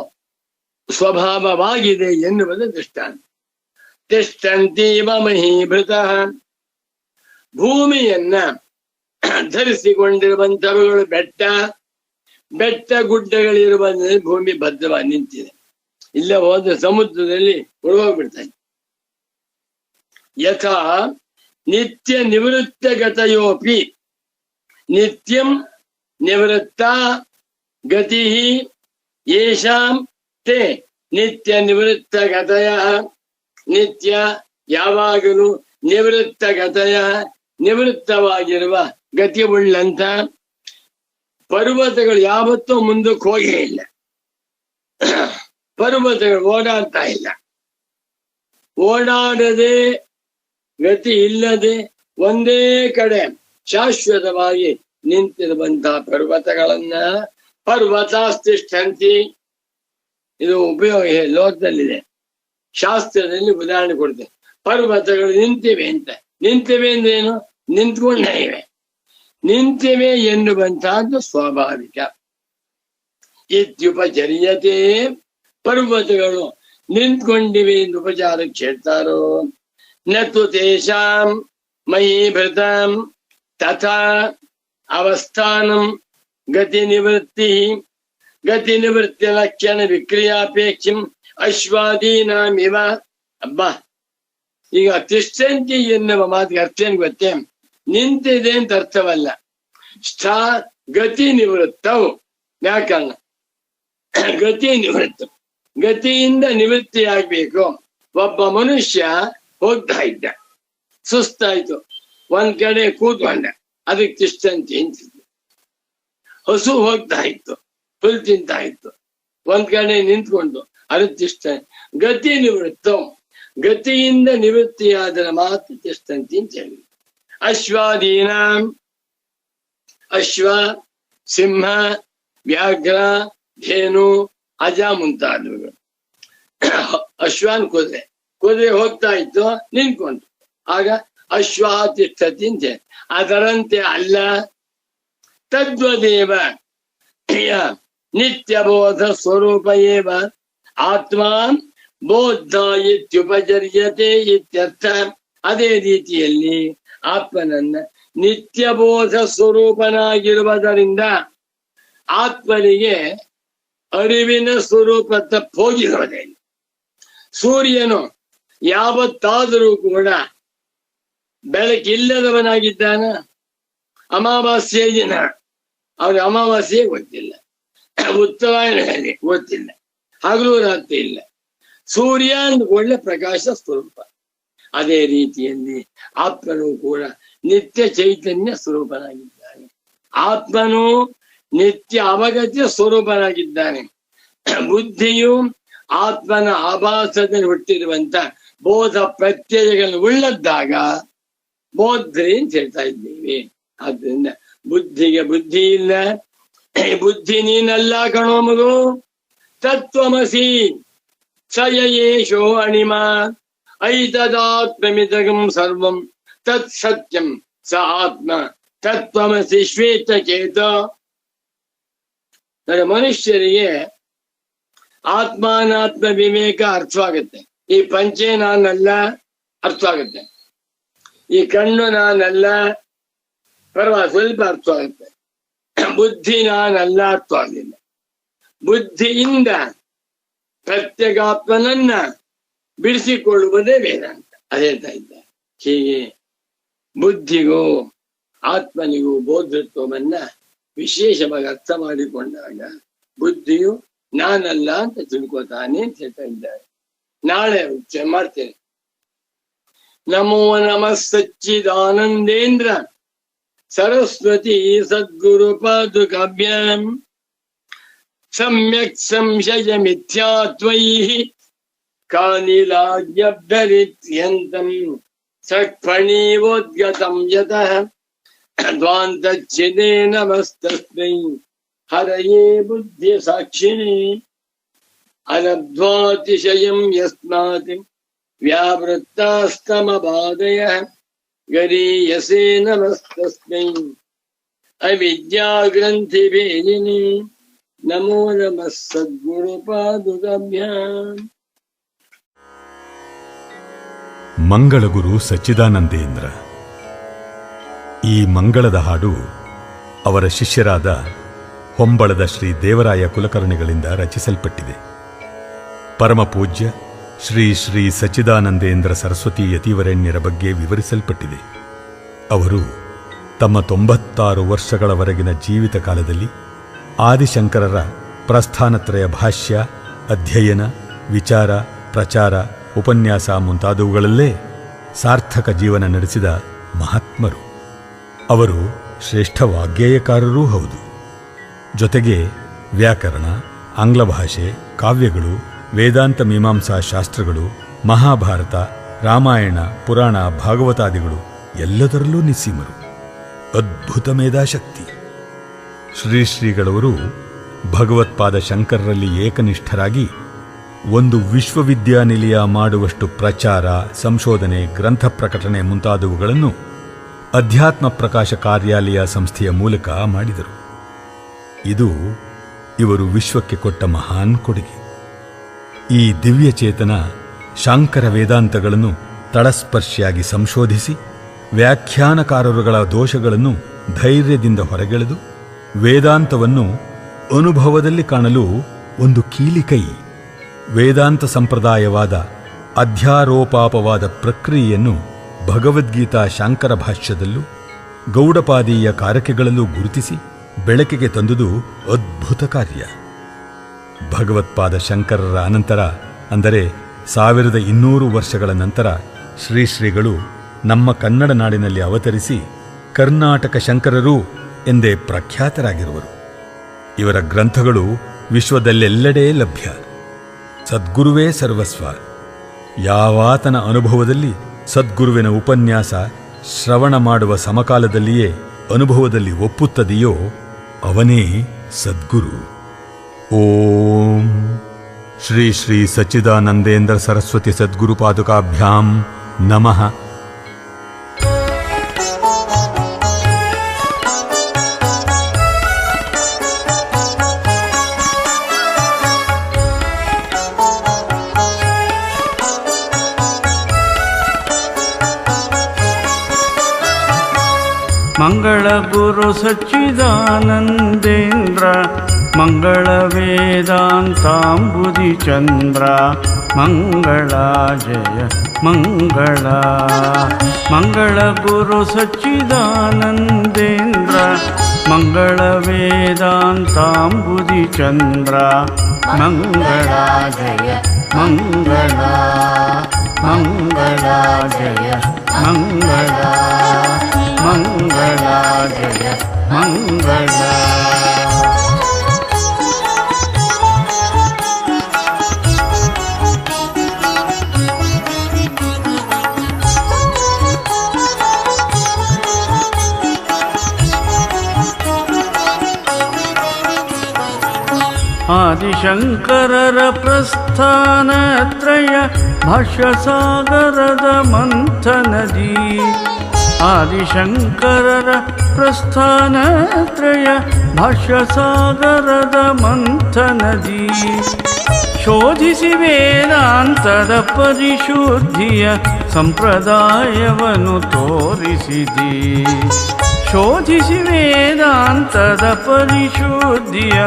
ಸ್ವಭಾವವಾಗಿದೆ ಎನ್ನುವುದು ದೃಷ್ಟಾಂತ. ತಿಷ್ಠಂತೀವ ಮಹೀಭೃತಃ ಭೂಮಿಯನ್ನ ಧರಿಸಿಕೊಂಡಿರುವಂತವುಗಳು ಬೆಟ್ಟ ಗುಡ್ಡಗಳಿರುವ ಭೂಮಿ ಭದ್ರವಾಗಿ ನಿಂತಿದೆ. ಇಲ್ಲ ಹೋದ ಸಮುದ್ರದಲ್ಲಿ ಮುಳುಗೋಗ್ಬಿಡ್ತಾರೆ. ಯಥಾ ನಿತ್ಯ ನಿವೃತ್ತಗತಯೋಪಿ ನಿತ್ಯಂ ನಿವೃತ್ತ ಗತಿ ಯೇಷಾಂ ತೇ ನಿತ್ಯ ನಿವೃತ್ತಗತಯ. ನಿತ್ಯ ಯಾವಾಗಲೂ ನಿವೃತ್ತಗತಯ ನಿವೃತ್ತವಾಗಿರುವ ಗತಿ ಉಳ್ಳಂತ ಪರ್ವತಗಳು ಯಾವತ್ತೂ ಮುಂದಕ್ಕೆ ಹೋಗೇ ಇಲ್ಲ. ಪರ್ವತಗಳು ಓಡಾಡ್ತಾ ಇಲ್ಲ. ಓಡಾಡದೆ ಗತಿ ಇಲ್ಲದೆ ಒಂದೇ ಕಡೆ ಶಾಶ್ವತವಾಗಿ ನಿಂತಿರುವಂತಹ ಪರ್ವತಗಳನ್ನ ಪರ್ವತಾಸ್ತಿಷ್ಠಂತಿ. ಇದು ಉಪಯೋಗ ಲೋಕದಲ್ಲಿದೆ. ಶಾಸ್ತ್ರದಲ್ಲಿ ಉದಾಹರಣೆ ಕೊಡ್ತೇವೆ. ಪರ್ವತಗಳು ನಿಂತಿವೆ ಅಂತ. ನಿಂತಿವೆ ಅಂದ್ರೇನು? ನಿಂತ್ಕೊಂಡೇ ಇವೆ. ನಿಂತಿವೆ ಎನ್ನುವಂತಹದ್ದು ಸ್ವಾಭಾವಿಕ. ಇತ್ಯುಪಚರ್ಯತೆ ಪರ್ವತಗಳು ನಿಂತ್ಕೊಂಡಿವೆ ಎಂದು ಉಪಚಾರಕ್ಕೆ ಹೇಳ್ತಾರೋ. ನತು ತೇಷಾಂ ಮಹೀಭೃತಂ ತಥಾ ಅವಸ್ಥಾನಂ ಗತಿ ನಿವೃತ್ತಿ ಲಕ್ಷಣ ವಿಕ್ರಿಯಾಪೇಕ್ಷಂ ಅಶ್ವಾದೀನಾಮಿವ. ಅಬ್ಬಾ, ಈಗ ತಿಷ್ಠಂತಿ ಎನ್ನುವ ಮಾತಿಗೆ ಅರ್ಥ ಏನ್ ಗೊತ್ತೇ? ನಿಂತಿದೆ ಅಂತ ಅರ್ಥವಲ್ಲ. ಗತಿ ನಿವೃತ್ತವು ವ್ಯಾಕರಣ. ಗತಿ ನಿವೃತ್ತ, ಗತಿಯಿಂದ ನಿವೃತ್ತಿ ಆಗ್ಬೇಕು. ಒಬ್ಬ ಮನುಷ್ಯ ಹೋಗ್ತಾ ಇದ್ದ, ಸುಸ್ತಾಯ್ತು, ಒಂದ್ ಕಡೆ ಕೂತ್ಕೊಂಡ, ಅದಕ್ಕೆ ತಿಷ್ಠಂತಿ ಅಂತಿದ್ರು. ಹಸು ಹೋಗ್ತಾ ಇತ್ತು, ಹುಲ್ ತಿಂತಾ ಇತ್ತು, ಒಂದ್ ಕಡೆ ನಿಂತ್ಕೊಂಡು, ಅದಕ್ಕೆ ತಿಷ್ಠ. ಗತಿ ನಿವೃತ್ತ, ಗತಿಯಿಂದ ನಿವೃತ್ತಿಯಾದ ಮಾತು ತಿಷ್ಠಂತಿ ಅಂತ ಹೇಳಿ. ಅಶ್ವಾದೀನ, ಅಶ್ವ, ಸಿಂಹ, ವ್ಯಾಘ್ರ, ಧೇನು, ಅಜ ಮುಂತಾದವುಗಳು. ಅಶ್ವಾನ್ ಕುದುರೆ ಹೋಗ್ತಾ ಇತ್ತು, ನಿಂತ್ಕೊಂಡು, ಆಗ ಅಶ್ವ ತಿಷ್ಠತಿ ಅಂತ ಹೇಳಿ. ಅದರಂತೆ ಅಲ್ಲ. ತದ್ವದೇವ ನಿತ್ಯಬೋಧ ಸ್ವರೂಪ ಏವ ಆತ್ಮ ಬೋಧ ಇತ್ಯುಪಚರ್ಯತೆ ಇತ್ಯರ್ಥ. ಅದೇ ರೀತಿಯಲ್ಲಿ ಆತ್ಮನನ್ನ ನಿತ್ಯಬೋಧ ಸ್ವರೂಪನಾಗಿರುವುದರಿಂದ ಆತ್ಮನಿಗೆ ಅರಿವಿನ ಸ್ವರೂಪ ತಪ್ಪೋಗಿರೋದೇ. ಸೂರ್ಯನು ಯಾವತ್ತಾದರೂ ಕೂಡ ಬೆಳಕಿಲ್ಲದವನಾಗಿದ್ದಾನ? ಅಮಾವಾಸ್ಯೆ ದಿನ ಅವ್ರಿಗೆ ಅಮಾವಾಸ್ಯೆ ಗೊತ್ತಿಲ್ಲ, ಉತ್ತರಾಯಣದಲ್ಲಿ ಗೊತ್ತಿಲ್ಲ, ಹಗಲು ರಾತ್ರಿ ಇಲ್ಲ. ಸೂರ್ಯ ಒಳ್ಳೆ ಪ್ರಕಾಶ ಸ್ವರೂಪ. ಅದೇ ರೀತಿಯಲ್ಲಿ ಆತ್ಮನು ಕೂಡ ನಿತ್ಯ ಚೈತನ್ಯ ಸ್ವರೂಪನಾಗಿದ್ದಾನೆ. ಆತ್ಮನು ನಿತ್ಯ ಅವಗತ್ಯ ಸ್ವರೂಪನಾಗಿದ್ದಾನೆ. ಬುದ್ಧಿಯು ಆತ್ಮನ ಆಭಾಸದಲ್ಲಿ ಹುಟ್ಟಿರುವಂತ ಬೋಧ ಪ್ರತ್ಯಯಗಳನ್ನು ಉಳ್ಳದ್ದಾಗ ಬೋಧ್ರಿ ಅಂತ ಹೇಳ್ತಾ ಇದ್ದೀವಿ. ಆದ್ರಿಂದ ಬುದ್ಧಿಗೆ ಬುದ್ಧಿ ಇಲ್ಲ. ಬುದ್ಧಿ ನೀನಲ್ಲ ಕಣೋ ಮಗು. ತತ್ವಮಸಿ ಸಯೇಶೋ ಅಣಿಮ ಐತದಾತ್ಮಮಿದಗಂ ಸರ್ವಂ ತತ್ ಸತ್ಯಂ ಸ ಆತ್ಮ ತತ್ವಮಸಿ ಶ್ವೇತಕೇತ. ಮನುಷ್ಯರಿಗೆ ಆತ್ಮಾನಾತ್ಮ ವಿವೇಕ ಅರ್ಥವಾಗುತ್ತೆ. ಈ ಪಂಚೆ ನಾನಲ್ಲ ಅರ್ಥವಾಗುತ್ತೆ. ಈ ಕಣ್ಣು ನಾನಲ್ಲ ಪರವಾಗಿ ಸ್ವಲ್ಪ ಅರ್ಥವಾಗುತ್ತೆ. ಬುದ್ಧಿ ನಾನಲ್ಲ ಅರ್ಥವಾಗಲಿಲ್ಲ. ಬುದ್ಧಿಯಿಂದ ಪ್ರತ್ಯೇಕಾತ್ಮನನ್ನ ಬಿಡಿಸಿಕೊಳ್ಳುವುದೇ ವೇದಾಂತ. ಅದೇ ಹೇಳ್ತಾ ಇದ್ದ. ಹೀಗೆ ಬುದ್ಧಿಗೂ ಆತ್ಮನಿಗೂ ಬೋಧತ್ವವನ್ನ ವಿಶೇಷವಾಗಿ ಅರ್ಥ ಮಾಡಿಕೊಂಡಾಗ ಬುದ್ಧಿಯು ನಾನಲ್ಲ ಅಂತ ತಿಳ್ಕೊತಾನೆ ಅಂತ ಹೇಳ್ತಾ ಇದ್ದಾರೆ. ನಾಳೆ ಮಾಡ್ತೇನೆ. ನಮೋ ನಮಃ ಸಚ್ಚಿದಾನಂದೇಂದ್ರ ಸರಸ್ವತಿ ಸದ್ಗುರು ಪಾದುಕಾಭ್ಯಾಂ ಸಮ್ಯಕ್ ಸಂಶಯ ಮಿಥ್ಯಾತ್ವೈಃ ಕಾನಿಲಾಜ್ಞಬ್ಧರಿತ್ಯಂತಂ ಸತ್ಫಣೀವೋದ್ಗತಂ ಯತಃ ದ್ವಾಂತಚ್ಛಿದೇ ನಮಸ್ತಸ್ಮೈ ಹರಯೇ ಬುದ್ಧಿ ಸಾಕ್ಷಿಣಿ ಅನಬ್ಧ್ವಾತಿಶಯಂ ಯಸ್ಮಾತ್ ವ್ಯಾವೃತ್ತಾಸ್ತಮಬಾಧಯಃ ಗರೀಯಸೇ ನಮಸ್ತಸ್ಮೈ ಅವಿದ್ಯಾಗ್ರಂಥಿಭೇದಿನಿ ನಮೋ ನಮಃ ಸದ್ಗುರುಪಾದುಕಾಭ್ಯಾಂ. ಮಂಗಳಗುರು ಸಚ್ಚಿದಾನಂದೇಂದ್ರ. ಈ ಮಂಗಳದ ಹಾಡು ಅವರ ಶಿಷ್ಯರಾದ ಹೊಂಬಳದ ಶ್ರೀ ದೇವರಾಯ ಕುಲಕರ್ಣಿಗಳಿಂದ ರಚಿಸಲ್ಪಟ್ಟಿದೆ. ಪರಮಪೂಜ್ಯ ಶ್ರೀ ಶ್ರೀ ಸಚ್ಚಿದಾನಂದೇಂದ್ರ ಸರಸ್ವತಿ ಯತಿವರೆಣ್ಯರ ಬಗ್ಗೆ ವಿವರಿಸಲ್ಪಟ್ಟಿದೆ. ಅವರು ತಮ್ಮ 96 ವರ್ಷಗಳವರೆಗಿನ ಜೀವಿತ ಕಾಲದಲ್ಲಿ ಆದಿಶಂಕರರ ಪ್ರಸ್ಥಾನತ್ರಯ ಭಾಷ್ಯ, ಅಧ್ಯಯನ, ವಿಚಾರ, ಪ್ರಚಾರ, ಉಪನ್ಯಾಸ ಮುಂತಾದವುಗಳಲ್ಲೇ ಸಾರ್ಥಕ ಜೀವನ ನಡೆಸಿದ ಮಹಾತ್ಮರು. ಅವರು ಶ್ರೇಷ್ಠ ವಾಗ್ಗೇಯಕಾರರೂ ಹೌದು. ಜೊತೆಗೆ ವ್ಯಾಕರಣ, ಆಂಗ್ಲ ಭಾಷೆ, ಕಾವ್ಯಗಳು, ವೇದಾಂತ ಮೀಮಾಂಸಾ ಶಾಸ್ತ್ರಗಳು, ಮಹಾಭಾರತ, ರಾಮಾಯಣ, ಪುರಾಣ, ಭಾಗವತಾದಿಗಳು ಎಲ್ಲದರಲ್ಲೂ ನಿಸ್ಸೀಮರು. ಅದ್ಭುತ ಮೇಧಾಶಕ್ತಿ. ಶ್ರೀಗಳವರು ಭಗವತ್ಪಾದ ಶಂಕರರಲ್ಲಿ ಏಕನಿಷ್ಠರಾಗಿ ಒಂದು ವಿಶ್ವವಿದ್ಯಾನಿಲಯ ಮಾಡುವಷ್ಟು ಪ್ರಚಾರ, ಸಂಶೋಧನೆ, ಗ್ರಂಥ ಪ್ರಕಟಣೆ ಮುಂತಾದವುಗಳನ್ನು ಅಧ್ಯಾತ್ಮ ಪ್ರಕಾಶ ಕಾರ್ಯಾಲಯ ಸಂಸ್ಥೆಯ ಮೂಲಕ ಮಾಡಿದರು. ಇದು ಇವರು ವಿಶ್ವಕ್ಕೆ ಕೊಟ್ಟ ಮಹಾನ್ ಕೊಡುಗೆ. ಈ ದಿವ್ಯಚೇತನ ಶಾಂಕರ ವೇದಾಂತಗಳನ್ನು ತಳಸ್ಪರ್ಶಿಯಾಗಿ ಸಂಶೋಧಿಸಿ ವ್ಯಾಖ್ಯಾನಕಾರರುಗಳ ದೋಷಗಳನ್ನು ಧೈರ್ಯದಿಂದ ಹೊರಗೆಳೆದು ವೇದಾಂತವನ್ನು ಅನುಭವದಲ್ಲಿ ಕಾಣಲು ಒಂದು ಕೀಲಿಕೈ, ವೇದಾಂತ ಸಂಪ್ರದಾಯವಾದ ಅಧ್ಯಾರೋಪಾಪವಾದ ಪ್ರಕ್ರಿಯೆಯನ್ನು ಭಗವದ್ಗೀತಾ ಶಾಂಕರ ಭಾಷ್ಯದಲ್ಲೂ ಗೌಡಪಾದೀಯ ಕಾರಕೆಗಳಲ್ಲೂ ಗುರುತಿಸಿ ಬೆಳಕಿಗೆ ತಂದುದು ಅದ್ಭುತ ಕಾರ್ಯ. ಭಗವತ್ಪಾದ ಶಂಕರರ ಅನಂತರ, ಅಂದರೆ 1200 ವರ್ಷಗಳ ನಂತರ ಶ್ರೀಗಳು ನಮ್ಮ ಕನ್ನಡ ನಾಡಿನಲ್ಲಿ ಅವತರಿಸಿ ಕರ್ನಾಟಕ ಶಂಕರರು ಎಂದೇ ಪ್ರಖ್ಯಾತರಾಗಿರುವರು. ಇವರ ಗ್ರಂಥಗಳು ವಿಶ್ವದಲ್ಲೆಲ್ಲೆಡೆ ಲಭ್ಯ. ಸದ್ಗುರುವೇ ಸರ್ವಸ್ವ. ಯಾವಾತನ ಅನುಭವದಲ್ಲಿ ಸದ್ಗುರುವಿನ ಉಪನ್ಯಾಸ ಶ್ರವಣ ಮಾಡುವ ಸಮಕಾಲದಲ್ಲಿಯೇ ಅನುಭವದಲ್ಲಿ ಒಪ್ಪುತ್ತದೆಯೋ ಅವನೇ ಸದ್ಗುರು. ಓಂ ಶ್ರೀ ಶ್ರೀ ಸಚ್ಚಿದಾನಂದೇಂದ್ರ ಸರಸ್ವತಿ ಸದ್ಗುರು ಪಾದುಕಾಭ್ಯಾಂ ನಮಃ. ಮಂಗಳ ಗುರು ಸಚ್ಚಿದಾನಂದೇಂದ್ರ ಮಂಗಳ ವೇದಾಂತಾಂಬುದಿ ಚಂದ್ರ ಮಂಗಳ ಜಯ ಮಂಗಳ. ಮಂಗಳ ಗುರು ಸಚ್ಚಿದಾನಂದೇಂದ್ರ ಮಂಗಳ ವೇದಾಂತಾಂಬುದಿ ಚಂದ್ರ ಮಂಗಳ ಜಯ ಮಂಗಳ. ಮಂಗಳ ಜಯ ಮಂಗಳ. ಮಂಗಳ ಜಯ ಮಂಗಳ. ಆದಿಶಂಕರರ ಪ್ರಸ್ಥಾನತ್ರಯ ಭಾಷ್ಯಸಾಗರದ ಮಂಥನದಿ. ಆದಿಶಂಕರರ ಪ್ರಸ್ಥಾನತ್ರಯ ಭಾಷ್ಯಸಾಗರದ ಮಂಥನದಿ. ಶೋಧಿಸಿ ವೇದಾಂತದ ಪರಿಶುದ್ಧಿಯ ಸಂಪ್ರದಾಯವನ್ನು ತೋರಿಸಿದಿ. ಶೋಧಿಸಿ ವೇದಾಂತದ ಪರಿಶುದ್ಧಿಯ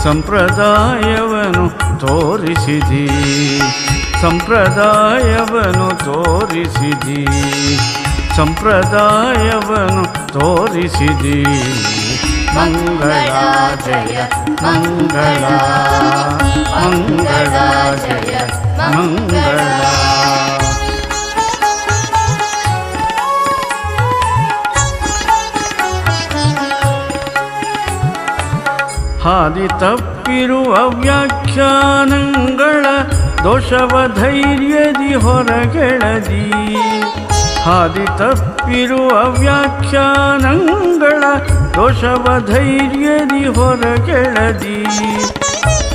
ಸಂಪ್ರದಾಯವನ್ನು ತೋರಿಸಿದಿ. ಸಂಪ್ರದಾಯವನ್ನು ತೋರಿಸಿದಿ. ಸಂಪ್ರದಾಯವನ್ನು ತೋರಿಸಿದಿ. ಮಂಗಳ ಜಯ ಮಂಗಳ. ಮಂಗಳ ಜಯ ಮಂಗಳ. ಹಾದಿ ತಪ್ಪಿರುವ ವ್ಯಾಖ್ಯಾನಗಳ ದೋಷವ ಧೈರ್ಯದಿ ಹೊರಗೆಳದಿ. ಹಾದಿ ತಪ್ಪಿರುವ ವ್ಯಾಖ್ಯಾನಗಳ ದೋಷವ ಧೈರ್ಯದಿ ಹೊರಗೆಳದಿ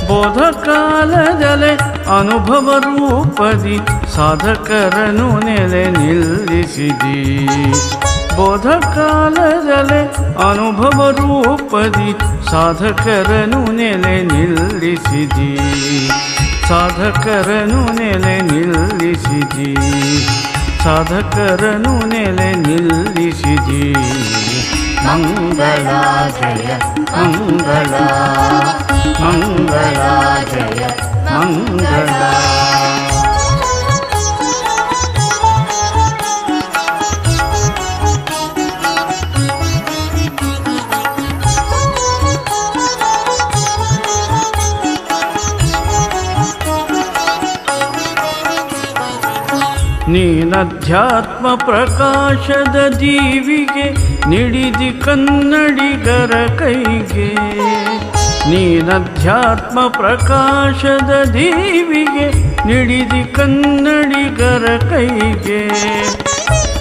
ಬೋಧ ಕಾಲದಲೆ ಅನುಭವ ರೂಪದಿ ಸಾಧಕರನು ನೆಲೆ ನಿಲ್ಲಿಸಿದಿ ಬೋಧ ಕಾಲದಲೆ ಅನುಭವ ರೂಪದಿ ಸಾಧಕರನು ನೆಲೆ ನಿಲ್ಲಿಸಿದಿ ಸಾಧಕರನು ನೆಲೆ ನಿಲ್ಲಿಸಿದಿ ಸಾಧಕರನು ನೆಲೆ ನಿಲ್ಲಿಸಿದಿ ಮಂಗಳ ಜಯ ಮಂಗಳ ಮಂಗಳ ಜಯ ಮಂಗಳ ನೀನಧ್ಯಾತ್ಮ ಪ್ರಕಾಶದ ದೀವಿಗೆ ನಿಡಿದಿ ಕನ್ನಡಿಗರ ಕೈಗೆ ನೀನಧ್ಯಾತ್ಮ ಪ್ರಕಾಶದ ದೀವಿಗೆ ನಿಡಿದಿ ಕನ್ನಡಿಗರ ಕೈಗೆ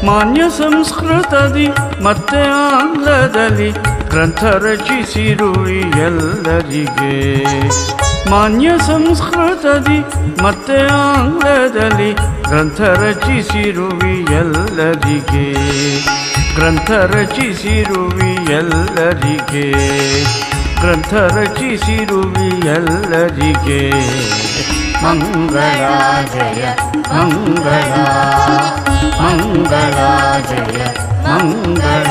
ಮಾನ್ಯ ಸಂಸ್ಕೃತದಿ ಮತ್ತೆ ಆಂಗ್ಲದಲ್ಲಿ ಗ್ರಂಥ ರಚಿಸಿರುವಿ ಎಲ್ಲರಿಗೆ ಮಾನ್ಯ ಸಂಸ್ಕೃತದಿ ಮತ್ತೆ ಆಂಗ್ಲದಲ್ಲಿ ಗ್ರಂಥ ರಚಿಸಿರುವಿ ಎಲ್ಲರಿಗೆ ಗ್ರಂಥ ರಚಿಸಿರುವಿ ಎಲ್ಲರಿಗೆ ಗ್ರಂಥ ರಚಿಸಿರುವಿ ಎಲ್ಲರಿಗೆ ಮಂಗಳ ಜಯ ಮಂಗಳ ಮಂಗಳ ಜಯ ಮಂಗಳ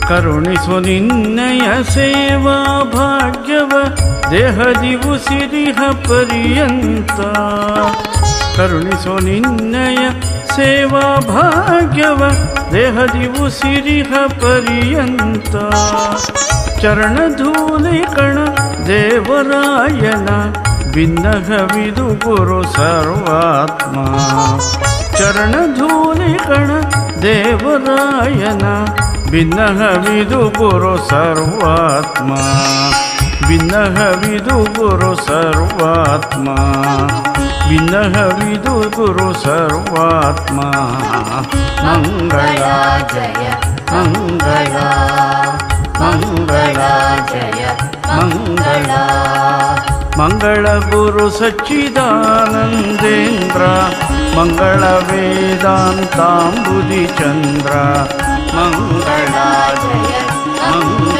ಕರುಣಿಸು ನಿನ್ನಯ ಸೇವಾ ಭಾಗ್ಯವ ದೇಹದಿ ಉಸಿರಿಹ ಪರ್ಯಂತ ಕರುಣಿಸು ನಿನ್ನಯ ಸೇವಾ ಭಾಗ್ಯವ ದೇಹದಿ ಉಸಿರಿಹ ಪರ್ಯಂತ ಚರಣಧೂಲಿ ಕಣ ದೇವರಾಯನ ಭಿನ್ನಹವಿದು ಗುರು ಸರ್ವಾತ್ಮ ಚರಣಧೂಲಿ ಕಣ ದೇವರಾಯನ ಭಿನ್ನಹವಿದು ಗುರು ಸರ್ವಾತ್ಮ ಭಿನ್ನಹವಿದು ಗುರು ಸರ್ವಾತ್ಮ ಭಿನ್ನಹವಿದು ಗುರು ಸರ್ವಾತ್ಮ ಮಂಗಳ ಜಯ ಮಂಗಳ ಮಂಗಳ ಜಯ ಮಂಗಳ ಮಂಗಳ ಗುರು ಸಚ್ಚಿದಾನಂದೇಂದ್ರ ಮಂಗಳ ವೇದಾಂತಾಂಬುದಿ ಚಂದ್ರ ಮಂಗಳ ಜಯ ಮಂಗಳ